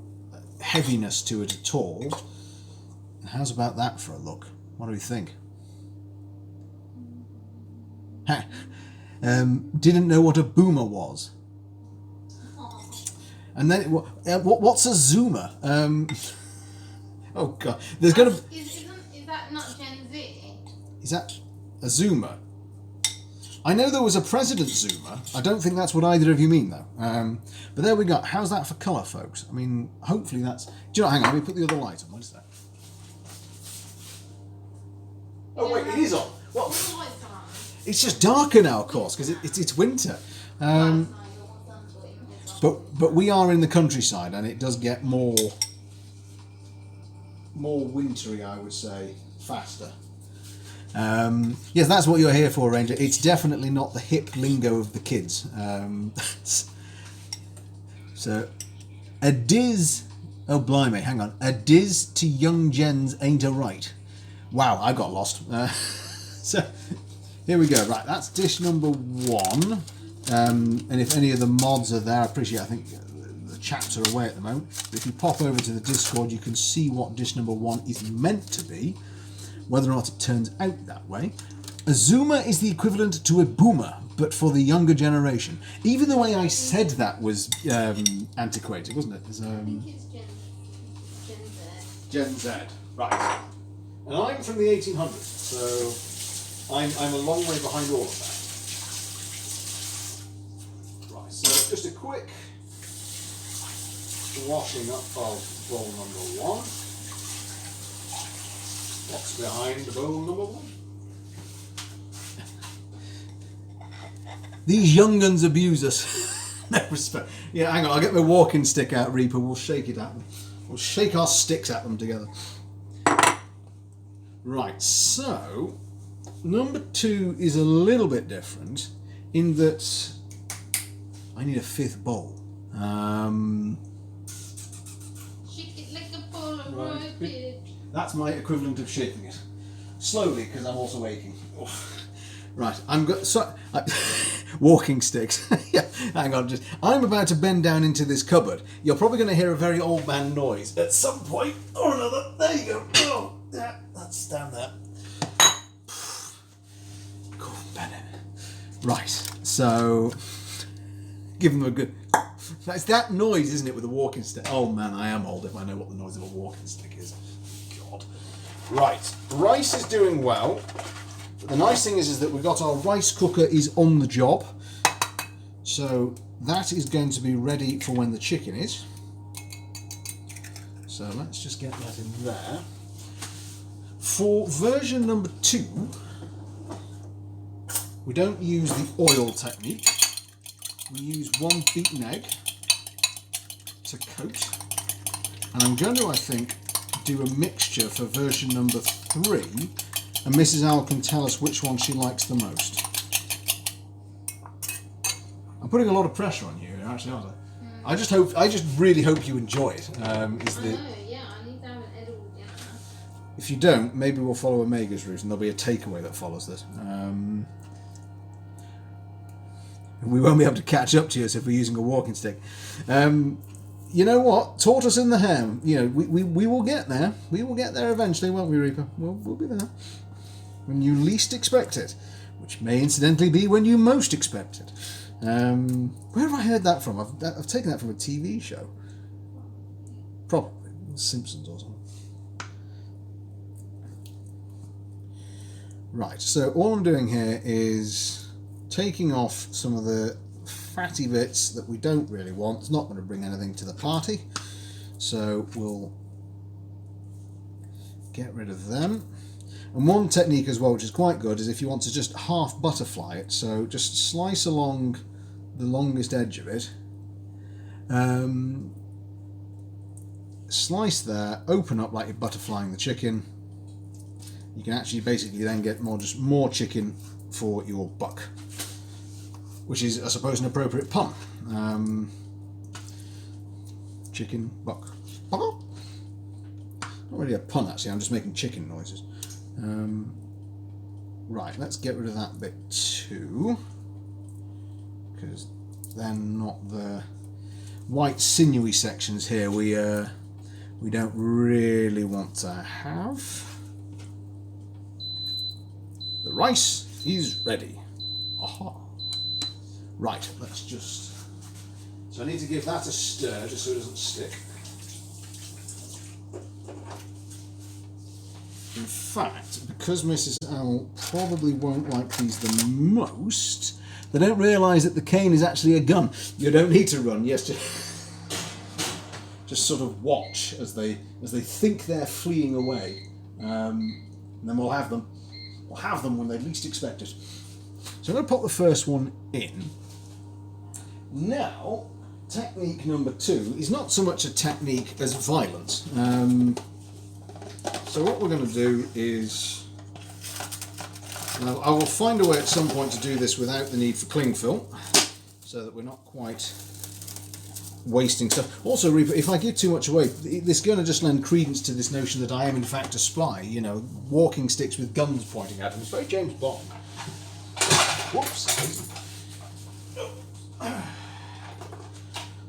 heaviness to it at all. How's about that for a look? What do we think? Didn't know what a boomer was. And then what's a zoomer? Oh God, there's gonna. Is that not Gen Z? Is that a zoomer? I know there was a President Zoomer. I don't think that's what either of you mean, though. But there we go. How's that for colour, folks? I mean, hopefully that's... Do you know, hang on, let me put the other light on. What is that? Oh, wait, it is on. What? It's just darker now, of course, because it's winter. But we are in the countryside, and it does get more wintry, I would say, faster. Yes, that's what you're here for, Ranger. It's definitely not the hip lingo of the kids. So, a diz... Oh, blimey, hang on. A diz to young gens ain't a right. Wow, I got lost. So, here we go. Right, that's dish number 1. And if any of the mods are there, I appreciate it. I think the chats are away at the moment. But if you pop over to the Discord, you can see what dish number 1 is meant to be. Whether or not it turns out that way. A zoomer is the equivalent to a boomer, but for the younger generation. Even the way I said that was antiquated, wasn't it? I think it's Gen Z. Gen Z, right. And I'm from the 1800s, so I'm a long way behind all of that. Right, so just a quick washing up of bowl number 1. What's behind bowl number 1? These young guns abuse us. No respect. Yeah, hang on. I'll get my walking stick out, Reaper. We'll shake it at them. We'll shake our sticks at them together. Right, so number 2 is a little bit different in that I need a 5th bowl. Shake it like a Polaroid bitch. That's my equivalent of shaking it. Slowly, because I'm also aching. Oof. Right, walking sticks. Yeah, hang on, I'm about to bend down into this cupboard. You're probably going to hear a very old man noise at some point or another. There you go. Oh, yeah, that's down there. Go on, Bennett. Right, so give them a good. It's that noise, isn't it, with a walking stick? Oh man, I am old if I know what the noise of a walking stick is. God. Right, rice is doing well. The nice thing is that we've got our rice cooker is on the job. So that is going to be ready for when the chicken is. So let's just get that in there. For version number 2, we don't use the oil technique. We use 1 beaten egg to coat. And I'm going to, I think, do a mixture for version number 3. And Mrs. Owl can tell us which one she likes the most. I'm putting a lot of pressure on you, actually, aren't I? I just really hope you enjoy it. Yeah, I need to have an edible dinner. If you don't, maybe we'll follow Omega's route and there'll be a takeaway that follows this. We won't be able to catch up to us if we're using a walking stick. You know what? Tortoise in the ham. You know, we will get there. We will get there eventually, won't we, Reaper? We'll be there. When you least expect it. Which may incidentally be when you most expect it. Where have I heard that from? I've taken that from a TV show. Probably. Simpsons or something. Right, so all I'm doing here is taking off some of the fatty bits that we don't really want. It's not going to bring anything to the party, so we'll get rid of them. And one technique as well, which is quite good, is if you want to just half butterfly it, so just slice along the longest edge of it, slice there, open up like you're butterflying the chicken. You can actually basically then get more chicken for your buck, which is, I suppose, an appropriate pun. Chicken buck. Not really a pun, actually. I'm just making chicken noises. Right, let's get rid of that bit too, because then not the white sinewy sections here we don't really want to have. The rice is ready. Aha. Right, let's just... So I need to give that a stir just so it doesn't stick. In fact, because Mrs. Owl probably won't like these the most, they don't realise that the cane is actually a gun. You don't need to run, yes, just sort of watch as they think they're fleeing away. And then we'll have them. We'll have them when they least expect it. So I'm going to pop the first one in. Now, technique number 2 is not so much a technique as violence. So what we're going to do is, I will find a way at some point to do this without the need for cling film, so that we're not quite wasting stuff. Also, Reaper, if I give too much away, this is going to just lend credence to this notion that I am in fact a spy, you know, walking sticks with guns pointing at them. It's very James Bond. Whoops.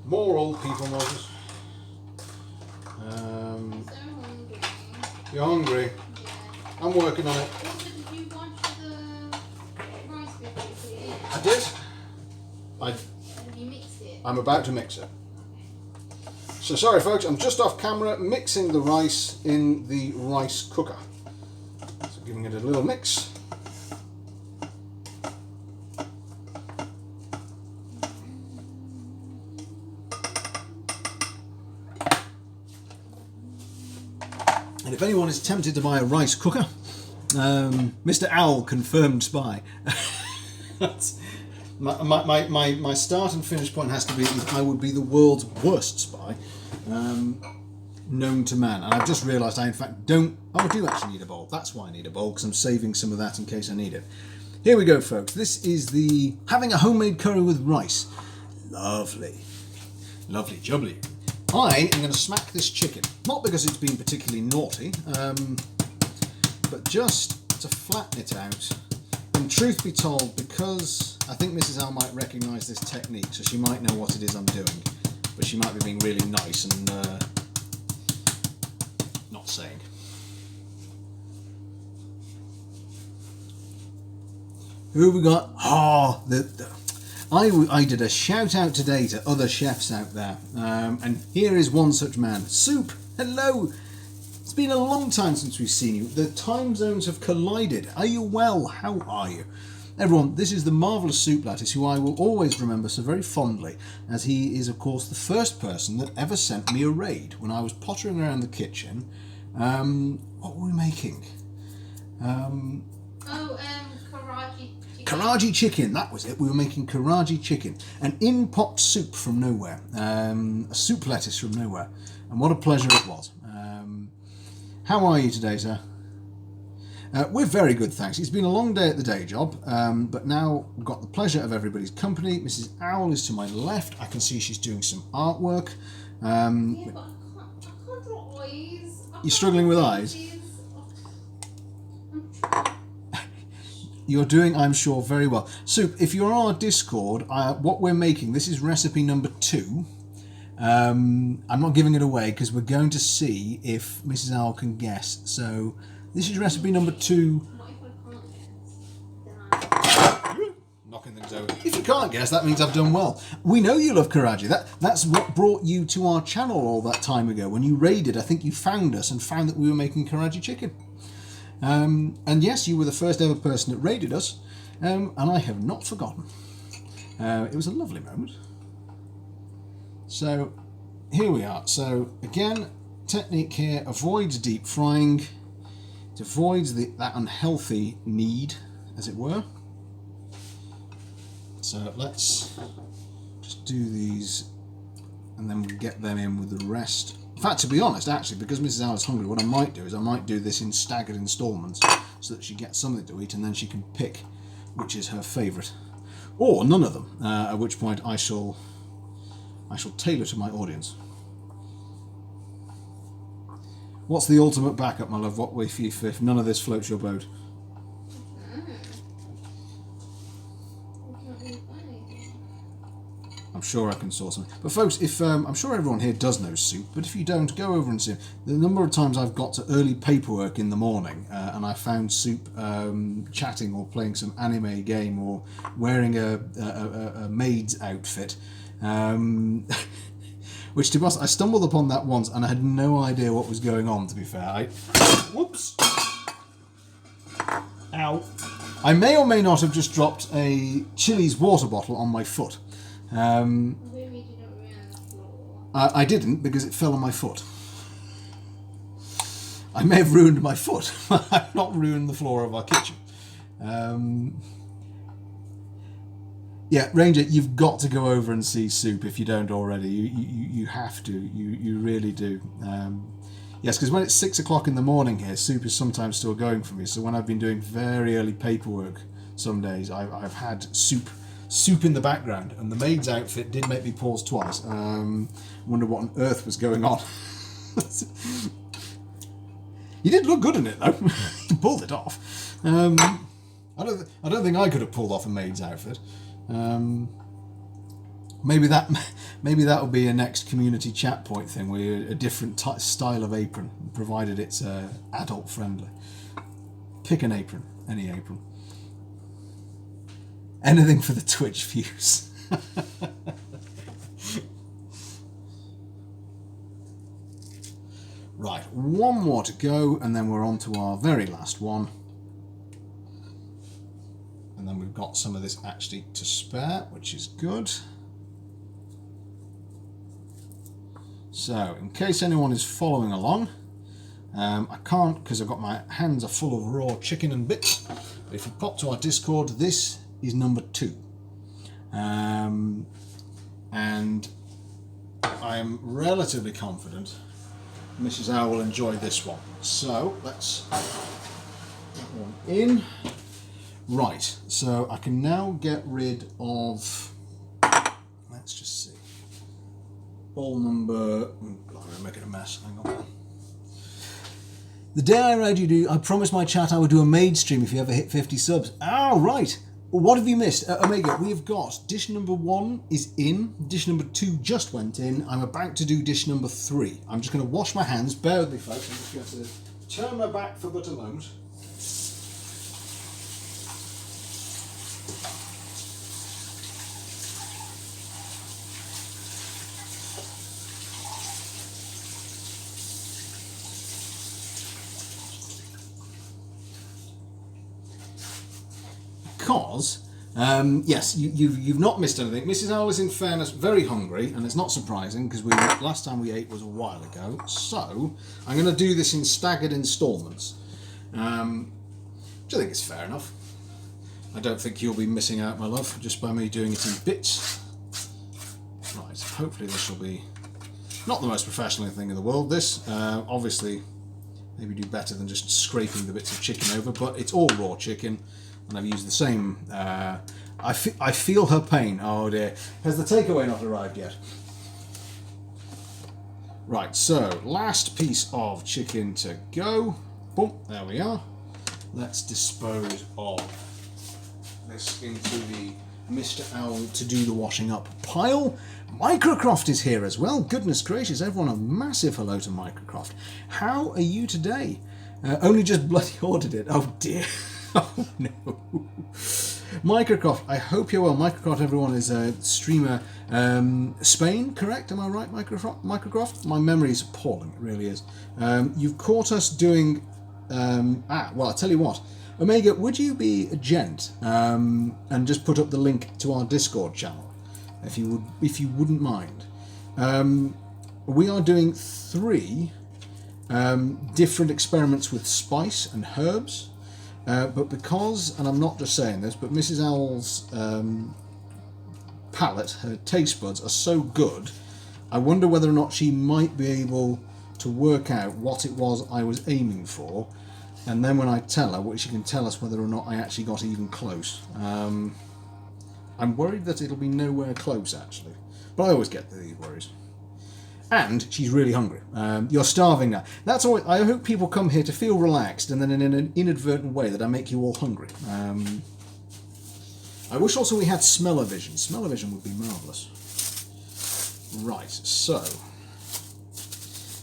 More old people noises. You're hungry? Yeah. I'm working on it. Also, did you wash the rice before you put it in? I did. Have you mixed it? I'm about to mix it. So sorry folks, I'm just off camera mixing the rice in the rice cooker. So giving it a little mix. And if anyone is tempted to buy a rice cooker, Mr. Owl confirmed spy. My start and finish point has to be I would be the world's worst spy known to man. And I've just realised I in fact don't... Oh, I do actually need a bowl. That's why I need a bowl, because I'm saving some of that in case I need it. Here we go, folks. This is the having a homemade curry with rice. Lovely. Lovely jubbly. I am going to smack this chicken. Not because it's been particularly naughty, but just to flatten it out. And truth be told, because I think Mrs. Al might recognise this technique, so she might know what it is I'm doing. But she might be being really nice and not saying. Who have we got? Oh, I did a shout out today to other chefs out there, and here is one such man. Soup, hello. It's been a long time since we've seen you. The time zones have collided. Are you well? How are you? Everyone, this is the marvellous Soup Lattice, who I will always remember so very fondly, as he is, of course, the first person that ever sent me a raid when I was pottering around the kitchen. What were we making? Karaji chicken, that was it. We were making Karaji chicken. An in-pot soup from nowhere. A soup lettuce from nowhere. And what a pleasure it was. How are you today, sir? We're very good, thanks. It's been a long day at the day job, but now we've got the pleasure of everybody's company. Mrs. Owl is to my left. I can see she's doing some artwork. Yeah, but I can't draw eyes. You're struggling with eyes? You're doing, I'm sure, very well. Soup, if you're on our Discord, what we're making, this is recipe number 2. I'm not giving it away because we're going to see if Mrs. Owl can guess. So this is recipe number 2. What if I can't guess? Knocking things over. If you can't guess, that means I've done well. We know you love Karaji. That's what brought you to our channel all that time ago. When you raided, I think you found us and found that we were making Karaji chicken. And yes, you were the first ever person that raided us, and I have not forgotten. It was a lovely moment. So here we are. So again, technique here, avoids deep frying. It avoids that unhealthy need, as it were. So let's just do these and then we'll get them in with the rest. In fact, to be honest, actually, because Mrs. Al is hungry, what I might do is I might do this in staggered installments so that she gets something to eat and then she can pick which is her favourite. Or none of them, at which point I shall tailor to my audience. What's the ultimate backup, my love? What if none of this floats your boat? I'm sure I can sort something. But folks, if I'm sure everyone here does know Soup, but if you don't, go over and see him. The number of times I've got to early paperwork in the morning and I found Soup chatting or playing some anime game or wearing a maid's outfit, which to be honest, I stumbled upon that once and I had no idea what was going on, to be fair. Whoops! Ow! I may or may not have just dropped a Chili's water bottle on my foot. I didn't, because it fell on my foot. I may have ruined my foot, but I've not ruined the floor of our kitchen. Yeah, Ranger, you've got to go over and see Soup if you don't already. You have to. You really do. Yes, because when it's 6 o'clock in the morning here, Soup is sometimes still going for me. So when I've been doing very early paperwork some days, I've had Soup in the background, and the maid's outfit did make me pause twice. Wonder what on earth was going on. You did look good in it though. You pulled it off. I don't think I could have pulled off a maid's outfit. Maybe that will be a next community chat point thing, where a different style of apron, provided it's adult friendly. Pick an apron, any apron. Anything for the Twitch views. Right, one more to go, and then we're on to our very last one. And then we've got some of this actually to spare, which is good. So, in case anyone is following along, I can't because I've got my hands are full of raw chicken and bits. But if you pop to our Discord, this is number 2. and I'm relatively confident Mrs. Owl will enjoy this one. So let's get one in. Right, so I can now get rid of, let's just see, ball number, I'm making a mess, hang on. The day I read you do, I promised my chat I would do a maid stream if you ever hit 50 subs. Oh, right. Well, what have you missed? Omega, we have got dish number 1 is in, dish number 2 just went in, I'm about to do dish number 3. I'm just going to wash my hands, bear with me folks, I'm just going to turn my back for but a moment. Because, yes, you've not missed anything. Mrs. Owl is, in fairness, very hungry, and it's not surprising because last time we ate was a while ago. So I'm going to do this in staggered instalments, which I think is fair enough. I don't think you'll be missing out, my love, just by me doing it in bits. Right, hopefully this will be not the most professional thing in the world. This, obviously, maybe do better than just scraping the bits of chicken over, but it's all raw chicken. And I've used the same, I feel her pain. Oh dear. Has the takeaway not arrived yet? Right, so last piece of chicken to go. Boom, there we are. Let's dispose of this into the Mr. Owl to do the washing up pile. Microcroft is here as well. Goodness gracious, everyone, a massive hello to Microcroft. How are you today? Only just bloody ordered it. Oh dear. Oh no. Microcroft, I hope you're well. Microcroft, everyone, is a streamer. Spain, correct? Am I right, Microcroft? My memory is appalling, it really is. You've caught us doing... well, I'll tell you what. Omega, would you be a gent and just put up the link to our Discord channel, if you wouldn't mind? We are doing 3 different experiments with spice and herbs. But because, and I'm not just saying this, but Mrs. Owl's palate, her taste buds are so good, I wonder whether or not she might be able to work out what it was I was aiming for, and then when I tell her, she can tell us whether or not I actually got even close. I'm worried that it'll be nowhere close, actually, but I always get these worries. And she's really hungry. You're starving now. That's all. I hope people come here to feel relaxed, and then in an inadvertent way that I make you all hungry. I wish also we had smell-o-vision. Smell-o-vision would be marvellous. Right, so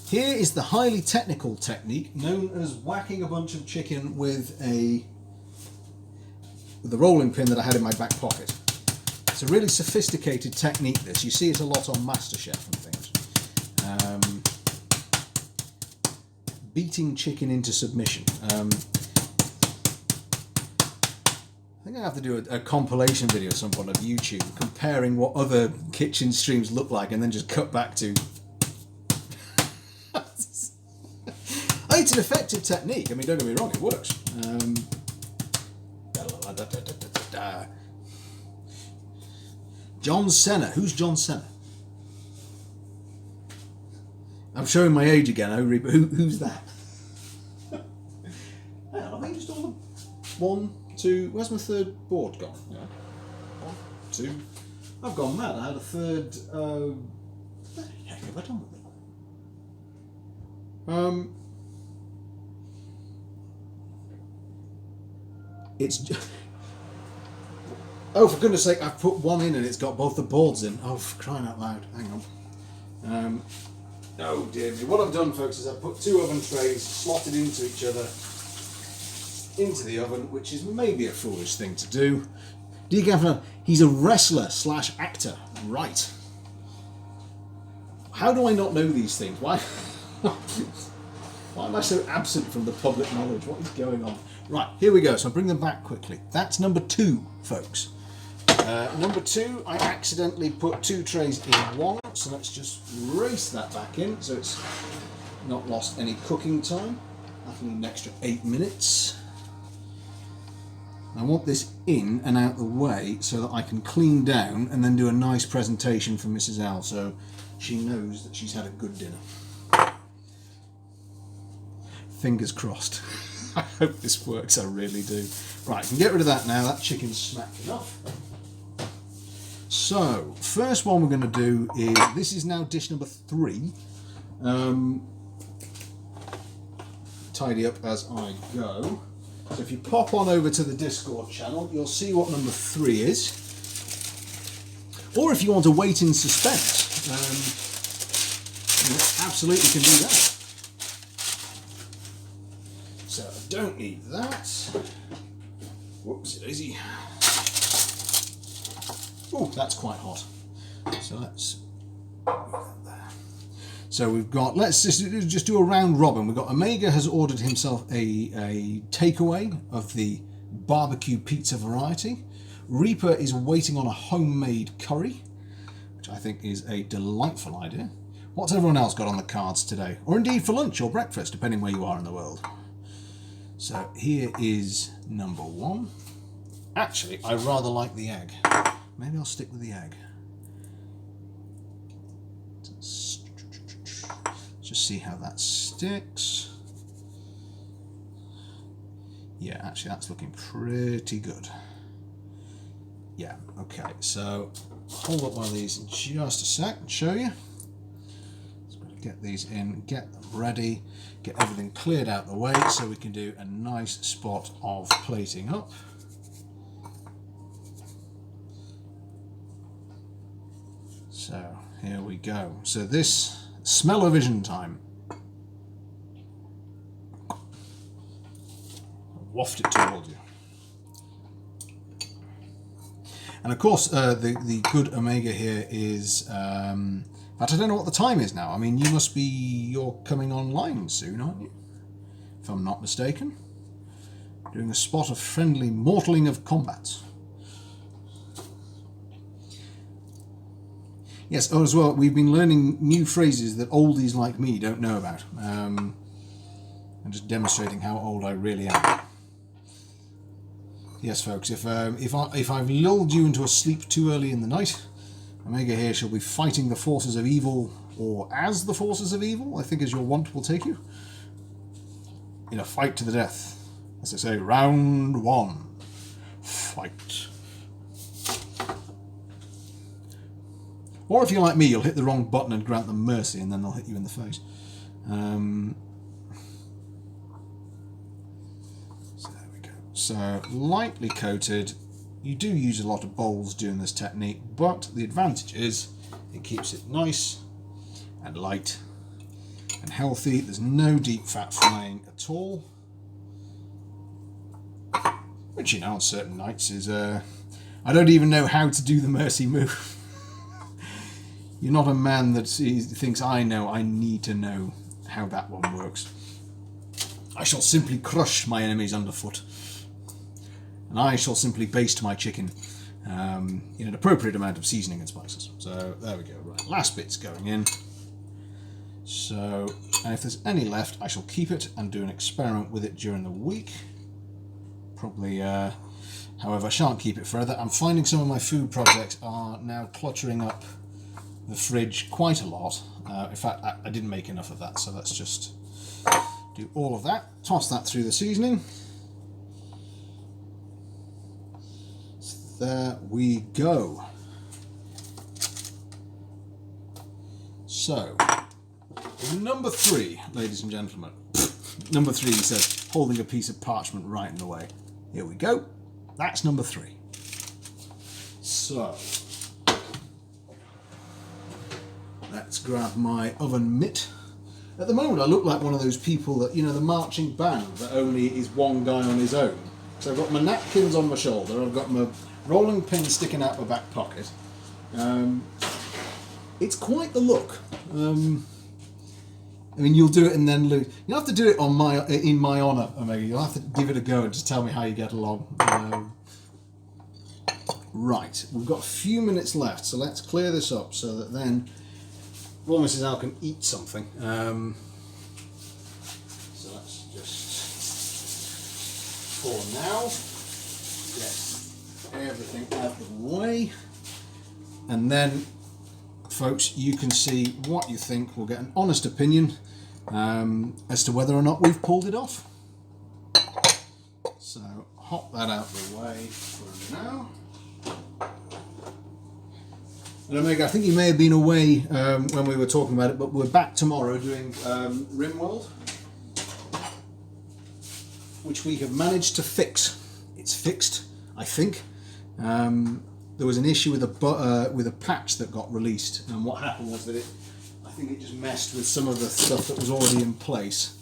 here is the highly technical technique known as whacking a bunch of chicken with the rolling pin that I had in my back pocket. It's a really sophisticated technique, this. You see it a lot on MasterChef and things. Beating chicken into submission. I think I have to do a compilation video at some point of YouTube comparing what other kitchen streams look like and then just cut back to... It's an effective technique. I mean, don't get me wrong, it works. John Cena. Who's John Cena? I'm showing my age again, Ori, but who's that? I think just all the 1, 2. Where's my third board gone? Yeah. 1, 2. I've gone mad. I had a third. What the heck have I done with it? It's. Oh, for goodness sake! I've put 1 in and it's got both the boards in. Oh, for crying out loud! Hang on. Oh dear me. What I've done, folks, is I've put 2 oven trays slotted into each other into the oven, which is maybe a foolish thing to do. Decaf, he's a wrestler / actor. Right. How do I not know these things? Why am I so absent from the public knowledge? What is going on? Right, here we go. So I'll bring them back quickly. That's number 2, folks. Number 2, I accidentally put 2 trays in one, so let's just race that back in so it's not lost any cooking time. That'll need an extra 8 minutes. I want this in and out the way so that I can clean down and then do a nice presentation for Mrs. L, so she knows that she's had a good dinner. Fingers crossed. I hope this works, I really do. Right, I can get rid of that now. That chicken's smacked enough. So, first one we're going to do is, this is now dish number 3. Tidy up as I go. So if you pop on over to the Discord channel, you'll see what number 3 is. Or if you want to wait in suspense, you absolutely can do that. So I don't need that. Whoopsie daisy. Oh, that's quite hot. So let's put that there. So we've got, let's just do a round robin. We've got Omega has ordered himself a takeaway of the barbecue pizza variety. Reaper is waiting on a homemade curry, which I think is a delightful idea. What's everyone else got on the cards today? Or indeed for lunch or breakfast, depending where you are in the world. So here is number 1. Actually, I rather like the egg. Maybe I'll stick with the egg. Let's just see how that sticks. Yeah, actually that's looking pretty good. Yeah, okay, so hold up one of these in just a sec and show you. So we'll get these in, get them ready, get everything cleared out the way so we can do a nice spot of plating up. So here we go. So this, smell-o-vision time. Waft it towards you. And of course, the good Omega here is, but I don't know what the time is now. I mean, you're coming online soon, aren't you? If I'm not mistaken. Doing a spot of friendly mortaling of combats. Yes, oh, as well, we've been learning new phrases that oldies like me don't know about. I'm just demonstrating how old I really am. Yes, folks, if I've lulled you into a sleep too early in the night, Omega here shall be fighting the forces of evil, or as the forces of evil, I think as your want will take you, in a fight to the death. As I say, round 1, fight. Or if you're like me, you'll hit the wrong button and grant them mercy, and then they'll hit you in the face. So there we go. So lightly coated. You do use a lot of bowls doing this technique, but the advantage is it keeps it nice and light and healthy. There's no deep fat frying at all. Which, you know, on certain nights is... I don't even know how to do the mercy move. You're not a man that thinks, I need to know how that one works. I shall simply crush my enemies underfoot. And I shall simply baste my chicken in an appropriate amount of seasoning and spices. So there we go. Right, last bit's going in. So, and if there's any left, I shall keep it and do an experiment with it during the week. Probably, however, I shan't keep it forever. I'm finding some of my food projects are now cluttering up the fridge quite a lot. In fact, I didn't make enough of that, so let's just do all of that. Toss that through the seasoning. So there we go. So, number 3, ladies and gentlemen. Number 3 says, holding a piece of parchment right in the way. Here we go. That's number 3. So, let's grab my oven mitt. At the moment I look like one of those people that, you know, the marching band that only is one guy on his own. So I've got my napkins on my shoulder, I've got my rolling pin sticking out my back pocket. It's quite the look. I mean, you'll do it and then lose. You'll have to do it in my honour, Omega. You'll have to give it a go and just tell me how you get along. Right, we've got a few minutes left, so let's clear this up so that then Mrs. Al can eat something. So let's just, for now, everything out of the way, and then, folks, you can see what you think. We'll get an honest opinion as to whether or not we've pulled it off. So hop that out of the way for now. And Omega, I think you may have been away when we were talking about it, but we're back tomorrow doing Rimworld, which we have managed to fix. It's fixed, I think. There was an issue with a patch that got released, and what happened was that I think it just messed with some of the stuff that was already in place.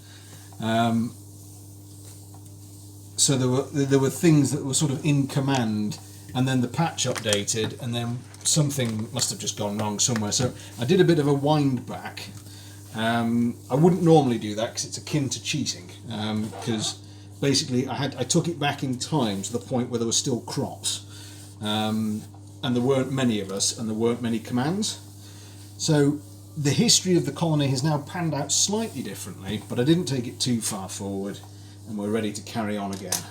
So there were things that were sort of in command, and then the patch updated, and then something must have just gone wrong somewhere. So I did a bit of a wind back. I wouldn't normally do that because it's akin to cheating. Because basically I took it back in time to the point where there were still crops, and there weren't many of us, and there weren't many commands. So the history of the colony has now panned out slightly differently, but I didn't take it too far forward, and we're ready to carry on again.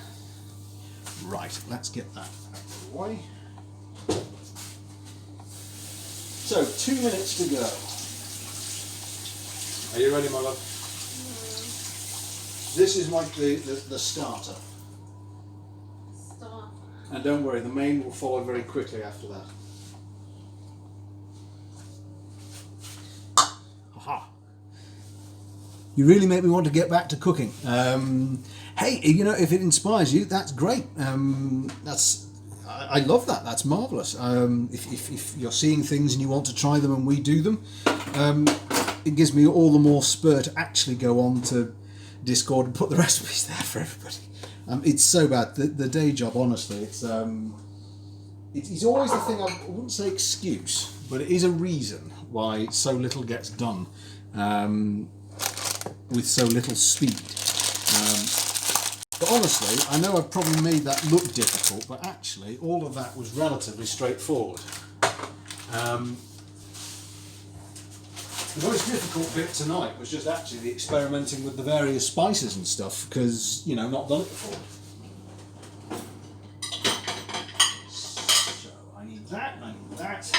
Right, let's get that out of the way. So, 2 minutes to go. Are you ready, my love? This is the starter. Start. And don't worry, the main will follow very quickly after that. Aha! You really make me want to get back to cooking. Hey, you know, if it inspires you, that's great. I love that. That's marvellous. If you're seeing things and you want to try them and we do them, it gives me all the more spur to actually go on to Discord and put the recipes there for everybody. It's so bad. The day job, honestly, it's always the thing. I wouldn't say excuse, but it is a reason why so little gets done with so little speed. But honestly, I know I've probably made that look difficult, but actually all of that was relatively straightforward. The most difficult bit tonight was just actually the experimenting with the various spices and stuff, because, you know, not done it before. So I need that, I need that.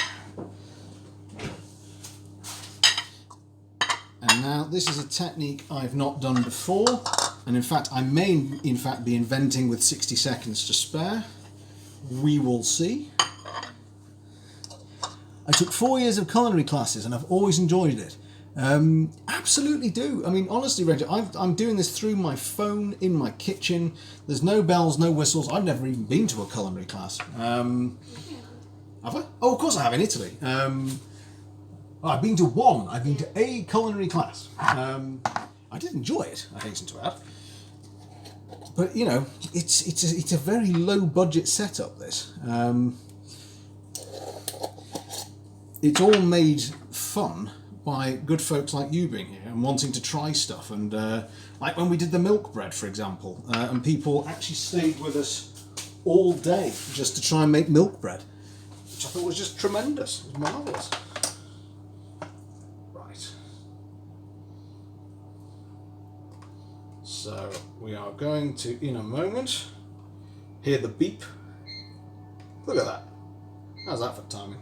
And now this is a technique I've not done before. And in fact, I may in fact be inventing with 60 seconds to spare. We will see. I took 4 years of culinary classes and I've always enjoyed it. Absolutely do. I mean, honestly, Reggie, I'm doing this through my phone in my kitchen. There's no bells, no whistles. I've never even been to a culinary class. Have I? Oh, of course I have, in Italy. I've been to one. I've been to a culinary class. I did enjoy it, I hasten to add. But, you know, it's a very low budget setup, this. It's all made fun by good folks like you being here and wanting to try stuff. And like when we did the milk bread, for example, and people actually stayed with us all day just to try and make milk bread, which I thought was just tremendous. It was marvellous. Right. So we are going to, in a moment, hear the beep. Look at that. How's that for timing?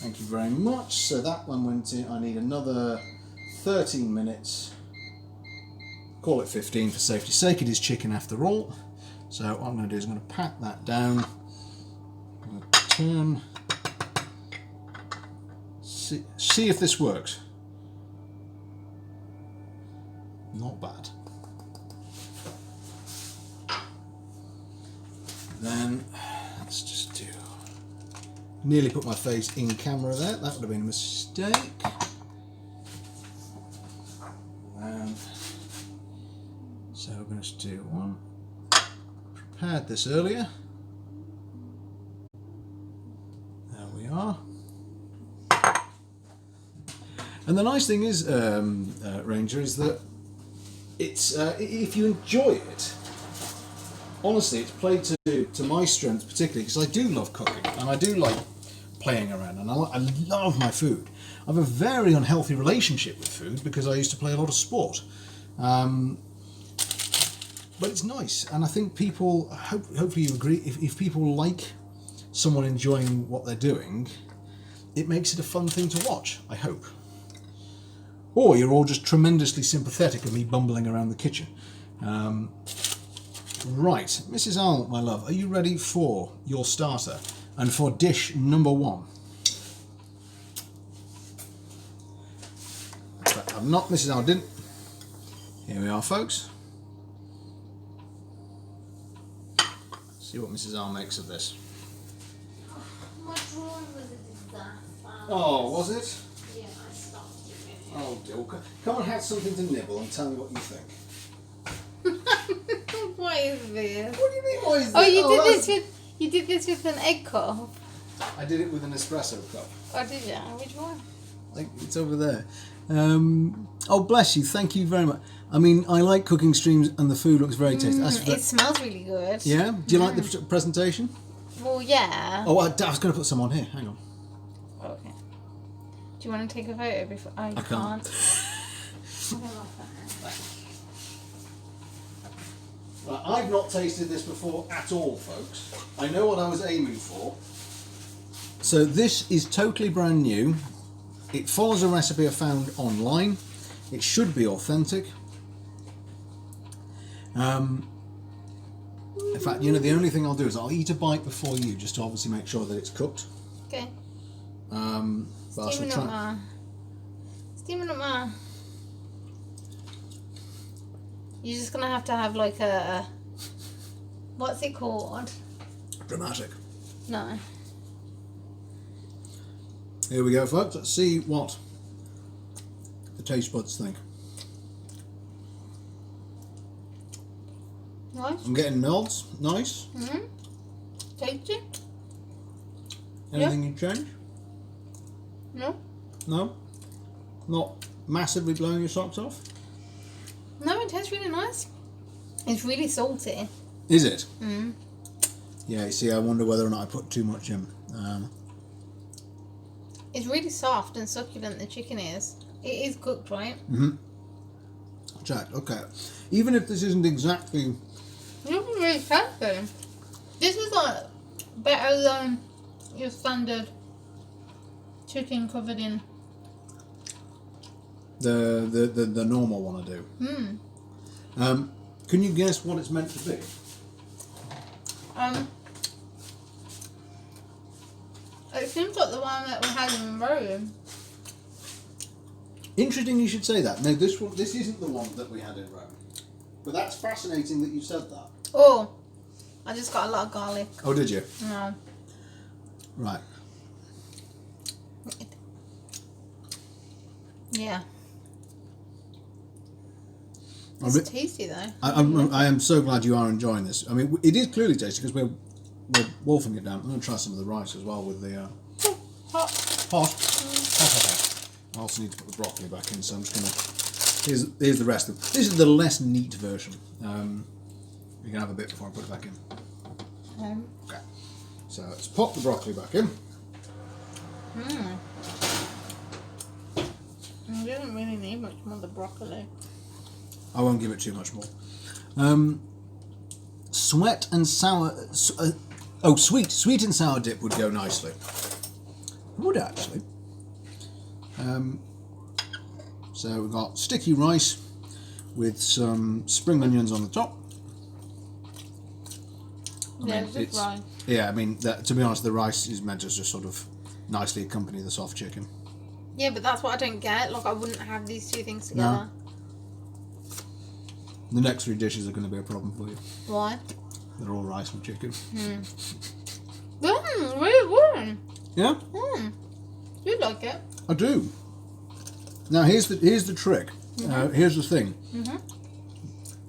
Thank you very much. So that one went in. I need another 13 minutes. Call it 15 for safety's sake. It is chicken after all. So what I'm going to do is I'm going to pat that down. I'm going to turn. See if this works. Not bad. Then let's just do. Nearly put my face in camera there. That would have been a mistake. So we're going to do one. Prepared this earlier. There we are. And the nice thing is, Ranger, is that it's if you enjoy it, honestly, it's played to my strengths particularly, because I do love cooking and I do like playing around, and I love my food. I have a very unhealthy relationship with food because I used to play a lot of sport. but it's nice, and I think people, hopefully you agree, if people like someone enjoying what they're doing, it makes it a fun thing to watch, I hope. Or you're all just tremendously sympathetic of me bumbling around the kitchen. Right, Mrs. Al, my love, are you ready for your starter and for dish number 1? But I'm not, Mrs. Al didn't. Here we are, folks. See what Mrs. Al makes of this. My drawing was a disaster. Oh, was it? Yeah, I stopped doing it. Oh, dear. Come and have something to nibble and tell me what you think. What is this? What do you mean, what is this? Oh, you did this with an egg cup? I did it with an espresso cup. Oh, did you? Which one? I think it's over there. Oh, bless you. Thank you very much. I mean, I like cooking streams and the food looks very tasty. It smells really good. Yeah? Do you like the presentation? Well, yeah. Oh, I was going to put some on here. Hang on. Okay. Do you want to take a photo before? Oh, you I can't. Right, I've not tasted this before at all, folks. I know what I was aiming for. So this is totally brand new. It follows a recipe I found online. It should be authentic. In fact, you know, the only thing I'll do is I'll eat a bite before you, just to obviously make sure that it's cooked. Okay. But I shall try. Steaming up, ma. You're just gonna have to have like a. What's it called? Dramatic. No. Here we go, folks. Let's see what the taste buds think. Nice. I'm getting nods. Nice. Tasty. Anything you change? No. No? Not massively blowing your socks off? No, it tastes really nice. It's really salty. Is it? Yeah, you see, I wonder whether or not I put too much in. It's really soft and succulent, the chicken is. It is cooked, right? Check, okay. Even if this isn't exactly... This is really tasty. This is like better than your standard chicken covered in... The normal one I do. Can you guess what it's meant to be? It seems like the one that we had in Rome. Interesting you should say that. No, this isn't the one that we had in Rome. But that's fascinating that you said that. Oh, I just got a lot of garlic. Oh, did you? No. Right. Yeah. It's tasty though. I am so glad you are enjoying this. I mean, it is clearly tasty because we're wolfing it down. I'm going to try some of the rice as well with the... Hot. Hot. I also need to put the broccoli back in, so I'm just going to... Here's the rest of it. This is the less neat version. You can have a bit before I put it back in. Okay. So let's pop the broccoli back in. You don't really need much more the broccoli. I won't give it too much more. Sweet and sour dip would go nicely. It would actually. So we've got sticky rice with some spring onions on the top. Rice. Yeah, I mean, to be honest, the rice is meant to just sort of nicely accompany the soft chicken. Yeah, but that's what I don't get. Like, I wouldn't have these two things together. No. The next 3 dishes are going to be a problem for you. Why? They're all rice and chicken. Really good. Yeah? You like it? I do. Now here's the trick. Here's the thing.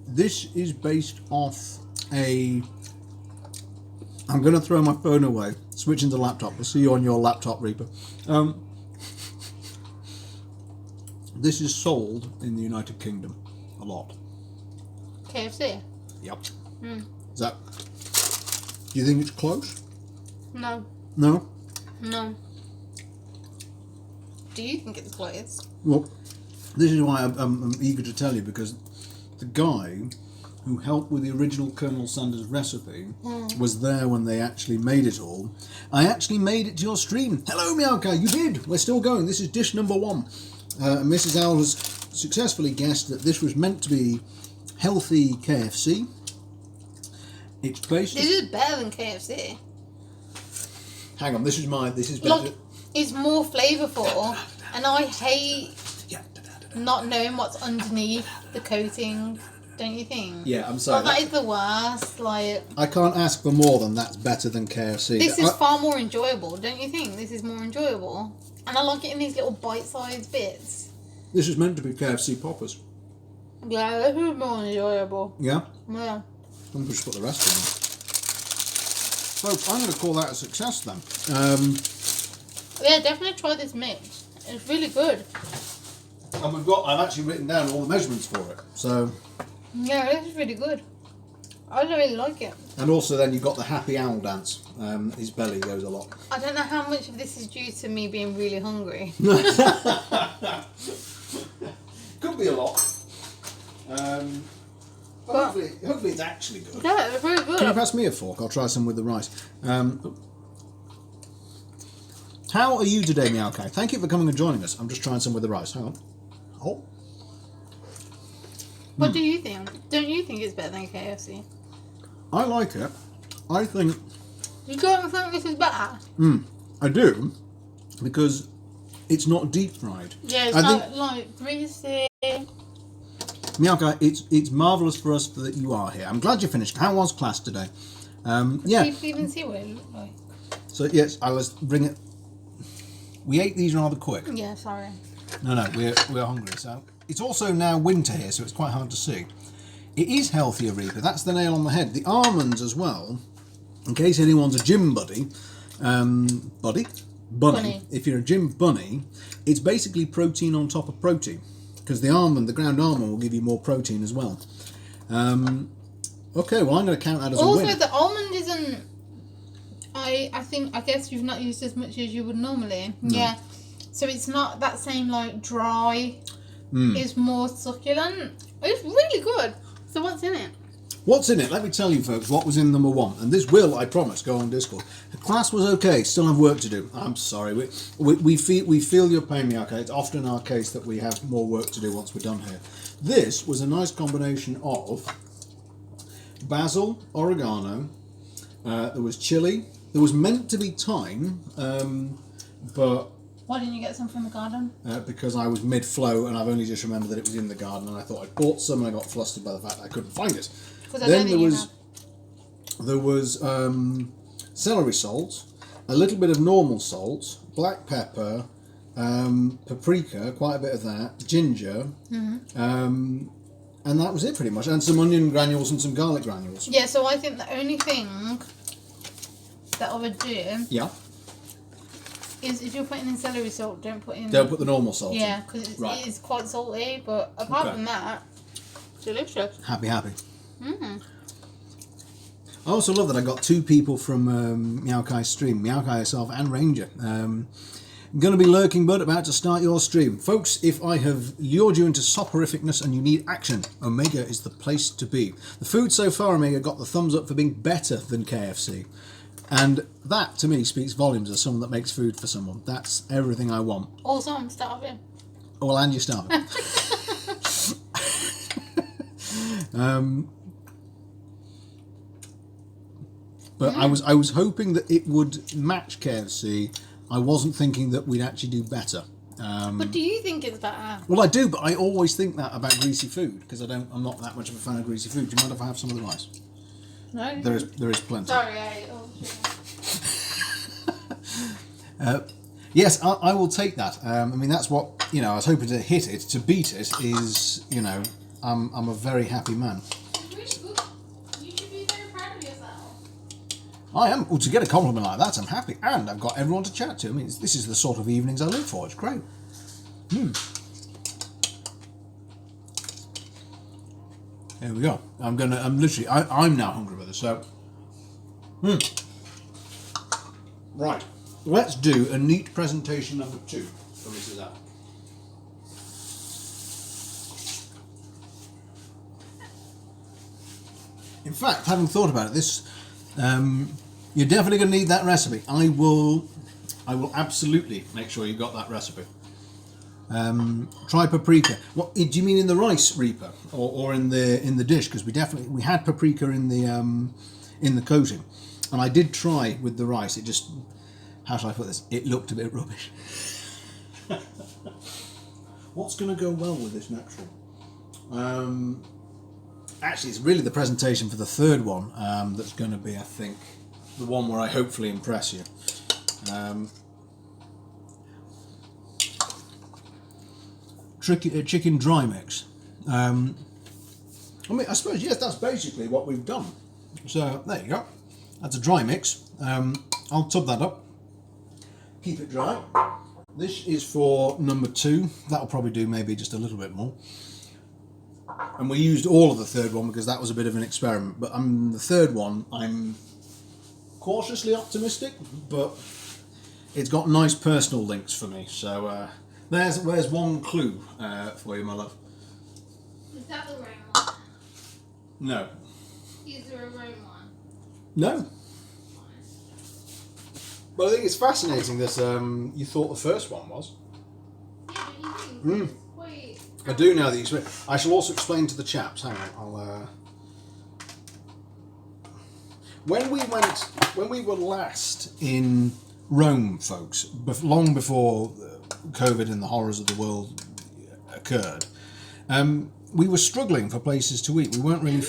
This is based off a... I'm going to throw my phone away. Switching to laptop. We'll see you on your laptop, Reaper. This is sold in the United Kingdom a lot. KFC? Yep. Is that... Do you think it's close? No. No? No. Do you think it's close? Well, this is why I'm eager to tell you, because the guy who helped with the original Colonel Sanders recipe, was there when they actually made it all. I actually made it to your stream. Hello, Miauka, you did. We're still going. This is dish number 1. Mrs. Owl has successfully guessed that this was meant to be healthy KFC. It's based... This is better than KFC. Hang on, this is better. Look, it's more flavourful, and I hate not knowing what's underneath the coating, don't you think? Yeah, I'm sorry. That is the worst. Like, I can't ask for more than that's better than KFC. This is far more enjoyable, don't you think? This is more enjoyable. And I like it in these little bite-sized bits. This is meant to be KFC poppers. Yeah, this is more enjoyable. Yeah? Yeah. I'm just put the rest in. Folks, I'm going to call that a success then. Yeah, definitely try this mix. It's really good. And I've actually written down all the measurements for it. So. Yeah, this is really good. I really like it. And also then you've got the happy owl dance. His belly goes a lot. I don't know how much of this is due to me being really hungry. Could be a lot. But hopefully it's actually good. Yeah, it's really good. Can you pass me a fork? I'll try some with the rice. How are you today, Miaukai? Thank you for coming and joining us. I'm just trying some with the rice. Hang on. Oh. What do you think? Don't you think it's better than KFC? I like it. I think... You don't think this is better? I do, because it's not deep fried. Yeah, it's like greasy. Miaukai, it's marvellous for us that you are here. I'm glad you finished. How was class today? Yeah. Do you even see what it looked like? So, yes, I was bring it... We ate these rather quick. Yeah, sorry. No, we're hungry. So it's also now winter here, so it's quite hard to see. It is healthier, Reaper. That's the nail on the head. The almonds as well, in case anyone's a gym bunny. Bunny. If you're a gym bunny, it's basically protein on top of protein, because the ground almond, will give you more protein as well. Okay, well I'm going to count that as a win. Also, the almond isn't. I guess you've not used as much as you would normally. No. Yeah. So it's not that same like dry. It's more succulent. It's really good. So what's in it? What's in it? Let me tell you, folks, what was in number 1. And this will, I promise, go on Discord. The class was okay. Still have work to do. I'm sorry. We feel your pain, Miaukai. It's often our case that we have more work to do once we're done here. This was a nice combination of basil, oregano. There was chili. There was meant to be thyme, but... Why didn't you get some from the garden? Because I was mid-flow and I've only just remembered that it was in the garden, and I thought I'd bought some and I got flustered by the fact that I couldn't find it. Then there was celery salt, a little bit of normal salt, black pepper, paprika, quite a bit of that, ginger, and that was it pretty much, and some onion granules and some garlic granules. Yeah, so I think the only thing that I would do is if you're putting in celery salt, don't put the normal salt in. Yeah, because it is quite salty, but apart from that, delicious. Happy. I also love that I got 2 people from Miaukai's stream, Miaukai herself and Ranger. Going to be lurking, bud, about to start your stream. Folks, if I have lured you into soporificness and you need action, Omega is the place to be. The food so far, Omega, got the thumbs up for being better than KFC. And that, to me, speaks volumes as someone that makes food for someone. That's everything I want. Also, I'm starving. Oh, well, and you're starving. But I was hoping that it would match KFC. I wasn't thinking that we'd actually do better. But do you think it's better? Well, I do, but I always think that about greasy food because I'm not that much of a fan of greasy food. Do you mind if I have some of the rice? No. There is plenty. Sorry, yes, I will take that. I mean, that's what I was hoping to hit it. To beat it is, I'm a very happy man. Really good. You should be very proud of yourself. I am. Well, to get a compliment like that, I'm happy, and I've got everyone to chat to. I mean, this is the sort of evenings I live for. It's great. There we go. I'm now hungry with this. So, right. Let's do a neat presentation number 2 for Mrs. Allen. In fact, having thought about it, you're definitely going to need that recipe. I will absolutely make sure you got that recipe. Try paprika. What do you mean in the rice, Reaper, or in the dish? Because we had paprika in the coating, and I did try with the rice. It just, how shall I put this? It looked a bit rubbish. What's going to go well with this natural? Actually, it's really the presentation for the third one that's going to be, I think, the one where I hopefully impress you. Chicken dry mix. I mean, I suppose, yes, that's basically what we've done. So there you go. That's a dry mix. I'll tub that up. Keep it dry. This is for number 2. That'll probably do maybe just a little bit more. And we used all of the third one because that was a bit of an experiment. But the third one, I'm cautiously optimistic, but it's got nice personal links for me. So there's one clue for you, my love. Is that the wrong one? No. Is there a wrong one? No. But I think it's fascinating that you thought the first one was. Yeah, but you do. Wait. I do now that you explain. I shall also explain to the chaps. Hang on, I'll. When we were last in Rome, folks, long before COVID and the horrors of the world occurred, we were struggling for places to eat. We weren't really.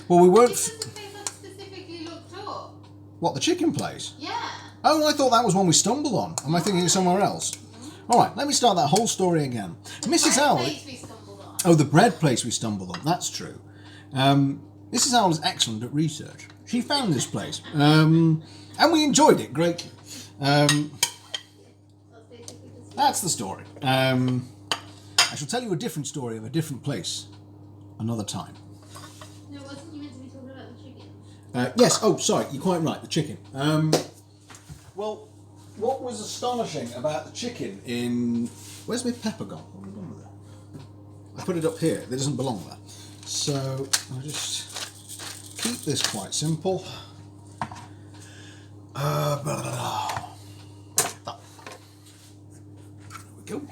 Well, we weren't. This is the place I specifically looked up. What, the chicken place? Yeah. Oh, I thought that was one we stumbled on. Am I thinking of somewhere else? All right, let me start that whole story again. Mrs. Owl. Oh, the bread place we stumbled on. That's true. Mrs. Owl is excellent at research. She found this place, and we enjoyed it greatly. That's the story. I shall tell you a different story of a different place another time. No, wasn't you meant to be talking about the chicken? Yes. Oh, sorry. You're quite right. The chicken. Well, what was astonishing about the chicken in... Where's my pepper gone? What have I done with it? I put it up here. It doesn't belong there. So I'll just keep this quite simple. There we go.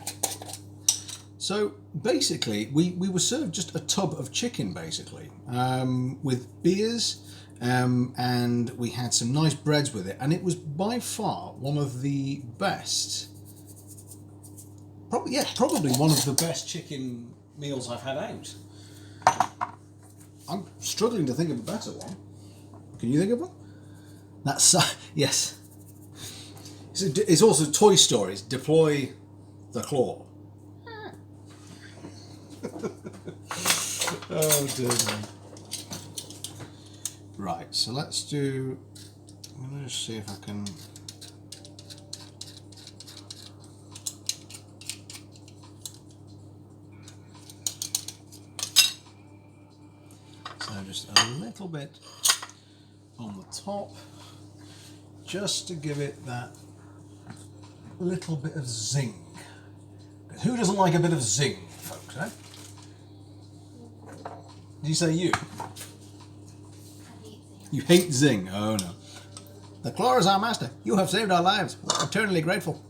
So basically, we were served just a tub of chicken, basically, with beers. And we had some nice breads with it, and it was by far one of the best, probably one of the best chicken meals I've had out. I'm struggling to think of a better one. Can you think of one? That's yes. It's also Toy Stories. Deploy the claw. Oh dear. Right, so let's do, I'm going to just see if I can, so just a little bit on the top, just to give it that little bit of zing. Who doesn't like a bit of zing, folks, eh? Did you say you? You hate zing. Oh no. The claw is our master. You have saved our lives. We're eternally grateful.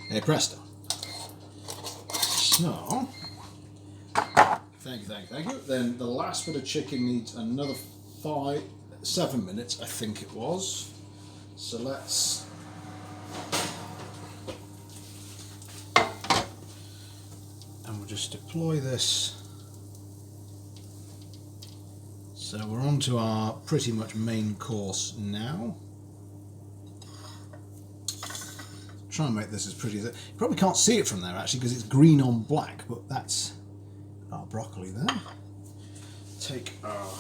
Hey presto. So, thank you. Then the last bit of chicken needs another 7 minutes, I think it was. So let's... And we'll just deploy this. So we're on to our pretty much main course now. Try and make this as pretty as it. You probably can't see it from there actually because it's green on black, but that's our broccoli there. Take our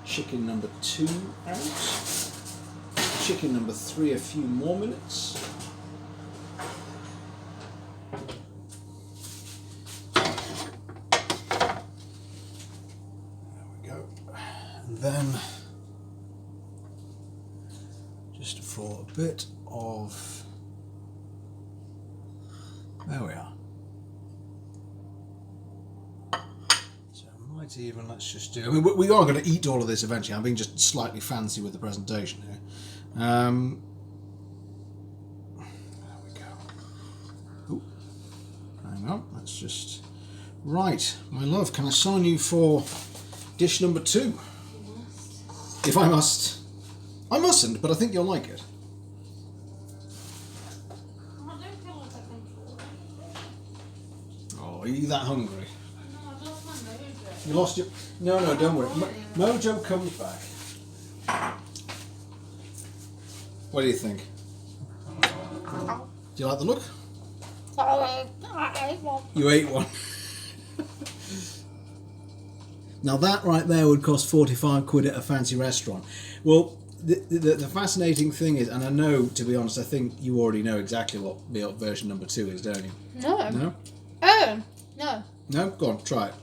chicken number 2 out. Chicken number 3 a few more minutes. Then, just for a bit of... There we are. So I might even, let's just do... I mean, we are going to eat all of this eventually. I'm being just slightly fancy with the presentation here. There we go. Ooh. Hang on, let's just... Right, my love, can I sign you for dish number 2? You must. If I must. I mustn't, but I think you'll like it. I don't feel like I can afford it. Oh, are you that hungry? No, I lost my mojo. You lost your... No, don't worry. Mojo comes back. What do you think? Do you like the look? I ate one. You ate one. Now that right there would cost 45 quid at a fancy restaurant. Well, the fascinating thing is, and I know, to be honest, I think you already know exactly what version number 2 is, don't you? No. No? Oh, no. No? Go on, try it.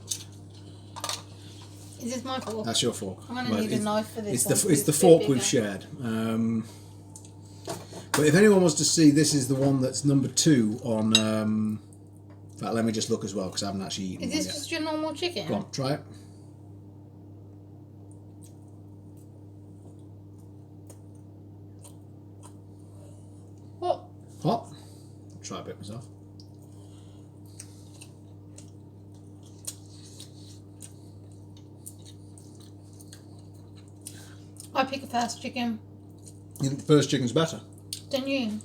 Is this my fork? That's your fork. I'm going to need a knife for this one. It's the fork we've shared. But if anyone wants to see, this is the one that's number 2 on... in fact, let me just look as well, because I haven't actually eaten Is one this yet. just your normal chicken? Go on, try it. What? Hot. Try a bit myself. I pick a fast chicken. You think the first chicken's better? Don't you? You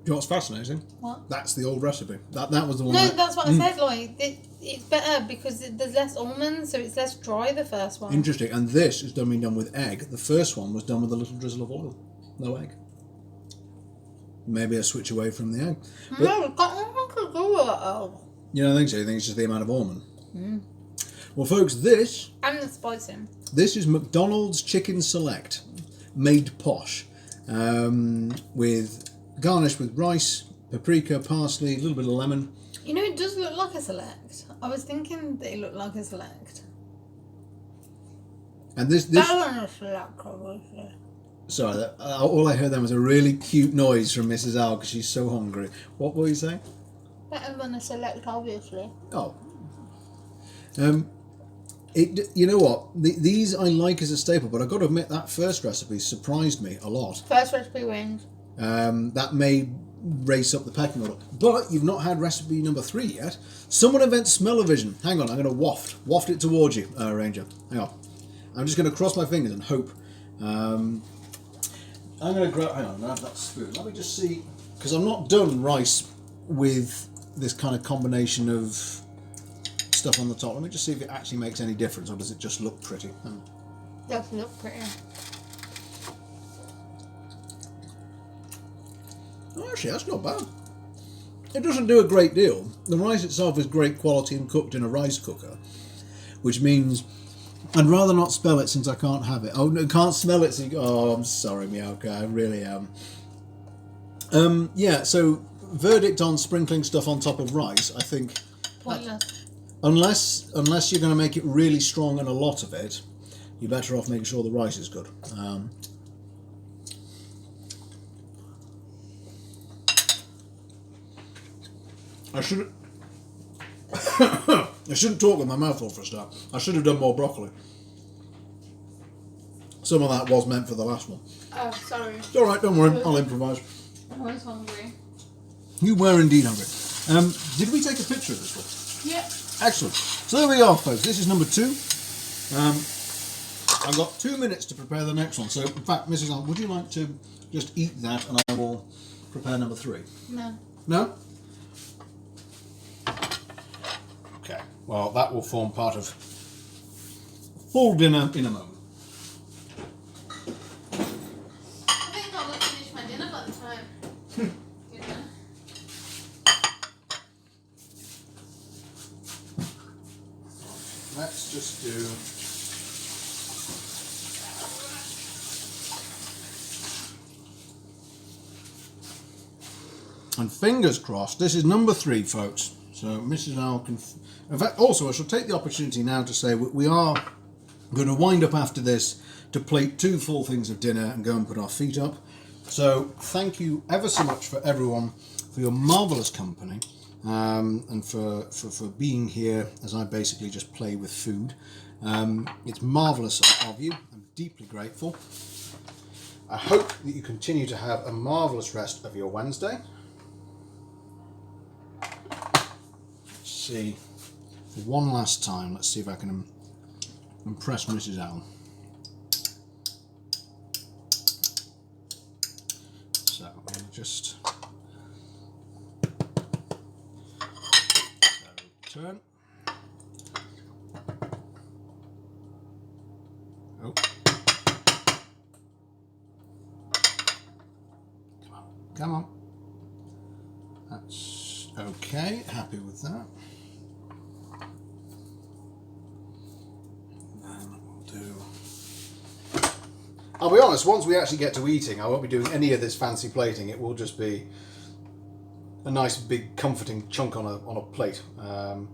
know what's fascinating? What? That's the old recipe. That was the one. No, that's what I said. Like it's better because there's less almonds, so it's less dry. The first one. Interesting. And this is being done with egg. The first one was done with a little drizzle of oil. No egg. Maybe a switch away from the egg. But, No, it's got nothing to do with it. Oh. you don't think so? You think it's just the amount of almond? Well, folks, this And the spicing. is McDonald's Chicken Select, made posh, with garnished with rice, paprika, parsley, a little bit of lemon. You know, it does look like a select. I was thinking that it looked like a select. And this Better than a select, obviously. sorry, all I heard then was a really cute noise from Mrs. Al because she's so hungry. What were you saying? Better than a select, obviously. Oh. You know what? These I like as a staple, but I've got to admit that first recipe surprised me a lot. First recipe wins. That may race up the pecking order. But you've not had recipe number 3 yet. Someone invent smell-o-vision. Hang on, I'm going to waft it towards you, Ranger. Hang on. I'm just going to cross my fingers and hope. I'm going to grab... Hang on, I'm going to have that spoon. Let me just see... Because I'm not done rice with this kind of combination of stuff on the top. Let me just see if it actually makes any difference, or does it just look pretty? Does look pretty. Oh, actually, that's not bad. It doesn't do a great deal. The rice itself is great quality and cooked in a rice cooker, which means I'd rather not spell it since I can't have it. Oh, no, can't smell it. So I'm sorry, Miyako, I really am. Yeah, so verdict on sprinkling stuff on top of rice, I think... Pointless. Unless you're going to make it really strong and a lot of it, you're better off making sure the rice is good. I shouldn't talk with my mouth full for a start. I should have done more broccoli. Some of that was meant for the last one. Oh, sorry. It's alright, don't worry, I'll improvise. I was hungry. You were indeed hungry. Did we take a picture of this one? Yeah. Excellent. So there we are, folks. This is number 2. I've got 2 minutes to prepare the next one. So, in fact, Mrs. Allen, would you like to just eat that and I will prepare number 3? No. No? Okay. Well, that will form part of full dinner in a moment. I think I will finish my dinner by the time. Dinner. Let's just do... And fingers crossed, this is number 3, folks. So Mrs. Al can... In fact, also, I shall take the opportunity now to say we are going to wind up after this to plate 2 full things of dinner and go and put our feet up. So thank you ever so much for everyone for your marvellous company and for being here as I basically just play with food. It's marvellous of you. I'm deeply grateful. I hope that you continue to have a marvellous rest of your Wednesday. Let's see, for one last time, let's see if I can impress Mrs. Allen. So I'm going to just turn. Oh. Come on. That's okay. Happy with that. Then we'll do. I'll be honest, once we actually get to eating, I won't be doing any of this fancy plating. It will just be a nice big comforting chunk on a plate. But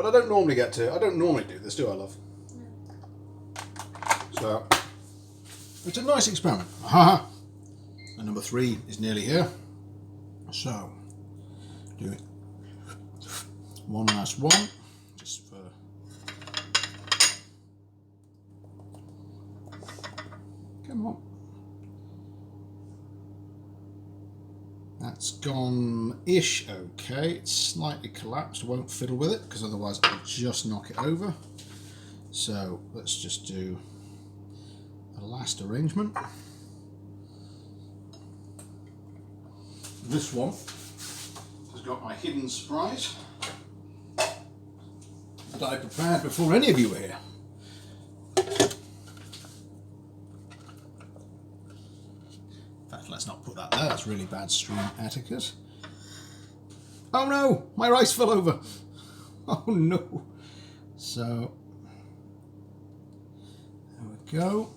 I don't normally do this, do I, love? So it's a nice experiment. Aha! And number 3 is nearly here. So do it. One last one, just for. Come on. That's gone-ish okay. It's slightly collapsed. I won't fiddle with it because otherwise I'll just knock it over. So let's just do a last arrangement. This one has got my hidden surprise that I prepared before any of you were here. In fact, let's not put that there. That's really bad stream etiquette. Oh no! My rice fell over! Oh no! So, there we go.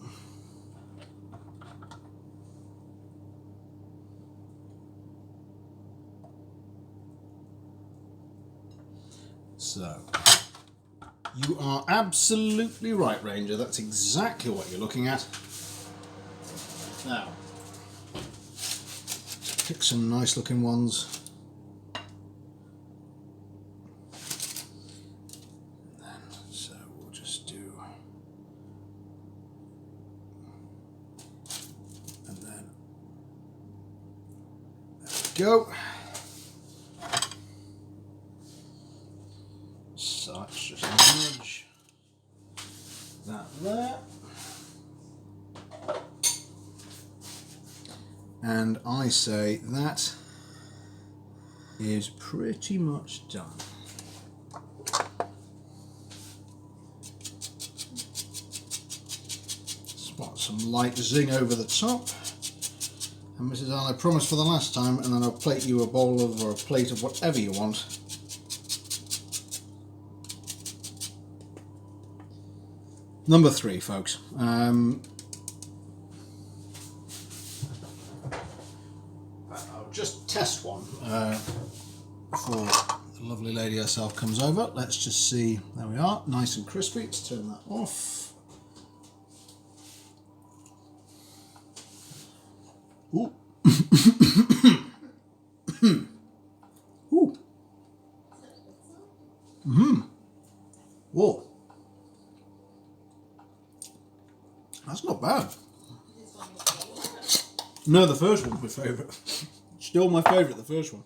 So, you are absolutely right, Ranger. That's exactly what you're looking at. Now, pick some nice looking ones. So we'll just do, and then there we go. So let's just merge that there. And I say that is pretty much done. Spot some light zing over the top. And Mrs. Allen, I promise for the last time, and then I'll plate you a bowl of or a plate of whatever you want. Number 3, folks. I'll just test one before the lovely lady herself comes over. Let's just see. There we are, nice and crispy. Let's turn that off. Ooh. Ooh. Whoa. That's not bad. No, the first one's my favourite. Still my favourite, the first one.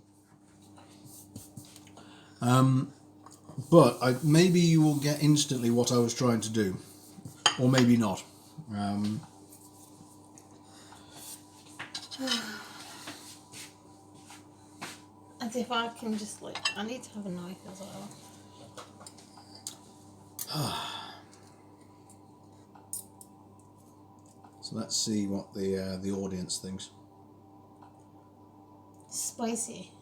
But maybe you will get instantly what I was trying to do. Or maybe not. As if I can just I need to have a knife as well. So let's see what the audience thinks. Spicy.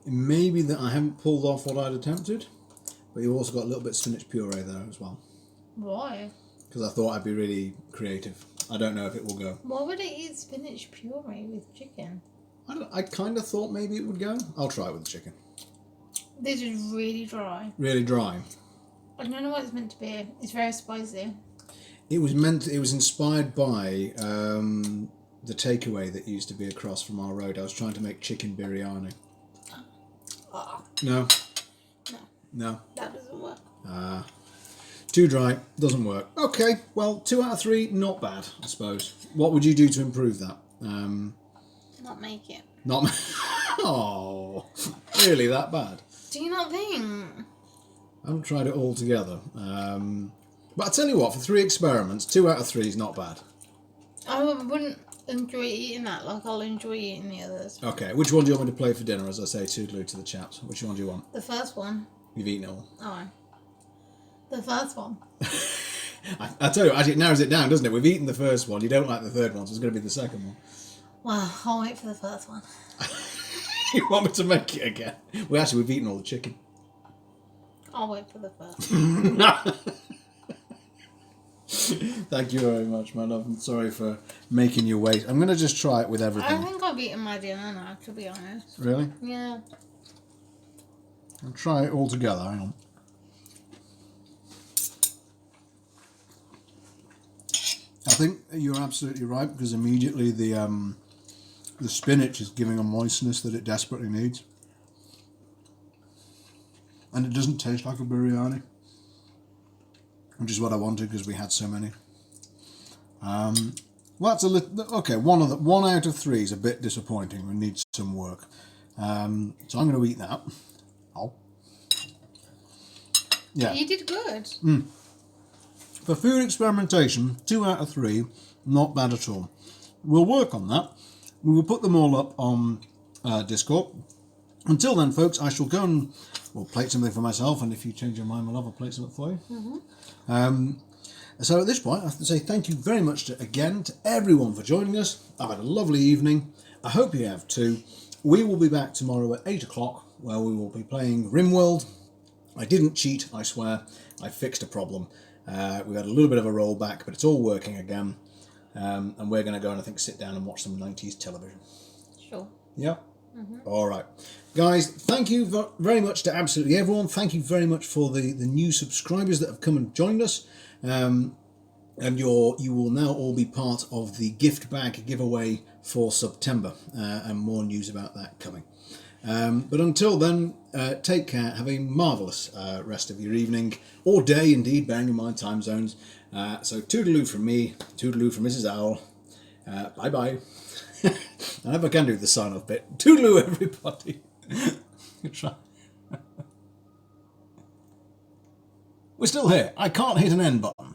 It may be that I haven't pulled off what I'd attempted, but you've also got a little bit of spinach puree there as well. Why? Because I thought I'd be really creative. I don't know if it will go. Why would I eat spinach puree with chicken? I kind of thought maybe it would go. I'll try it with the chicken. This is really dry. Really dry. I don't know what it's meant to be. It's very spicy. It was inspired by the takeaway that used to be across from our road. I was trying to make chicken biryani. Oh, No. no, No. that doesn't work. Too dry. Doesn't work. Okay. Well, 2 out of 3, not bad, I suppose. What would you do to improve that? Not make it. Not. Oh, really that bad? Do you not think? I haven't tried it all together. But I tell you what, for 3 experiments, 2 out of 3 is not bad. I wouldn't enjoy eating that like I'll enjoy eating the others. Okay, which one do you want me to play for dinner? As I say, toodaloo to the chaps. Which one do you want? The first one. You've eaten it all. Oh. The first one. I tell you, actually, it narrows it down, doesn't it? We've eaten the first one. You don't like the third one, so it's going to be the second one. Well, I'll wait for the first one. You want me to make it again? Well, actually, we've eaten all the chicken. I'll wait for the first. Thank you very much, my love. I'm sorry for making you wait. I'm going to just try it with I everything. think I've eaten my dinner now, to be honest. Really? Yeah. I'll try it all together. Hang on. I think you're absolutely right, because immediately the spinach is giving a moistness that it desperately needs. And it doesn't taste like a biryani, which is what I wanted because we had so many. Well, that's a little okay. 1 out of 3 is a bit disappointing. We need some work. So I'm going to eat that. Oh, yeah. You did good. For food experimentation, 2 out of 3, not bad at all. We'll work on that. We will put them all up on Discord. Until then, folks, I shall go and plate something for myself, and if you change your mind, my love, I'll plate something for you. So at this point, I have to say thank you very much again to everyone for joining us. I've had a lovely evening. I hope you have too. We will be back tomorrow at 8 o'clock, where we will be playing RimWorld. I didn't cheat, I swear. I fixed a problem. We've had a little bit of a rollback, but it's all working again. And we're going to go and I think sit down and watch some 90s television. Sure. Yeah? All right. Guys, thank you very much to absolutely everyone. Thank you very much for the new subscribers that have come and joined us. And you will now all be part of the gift bag giveaway for September. And more news about that coming. But until then, take care. Have a marvellous rest of your evening, or day indeed, bearing in mind time zones. So toodaloo from me, toodaloo from Mrs. Owl. Bye-bye. I hope I can do the sign-off bit. Toodaloo, everybody. Try. We're still here. I can't hit an end button.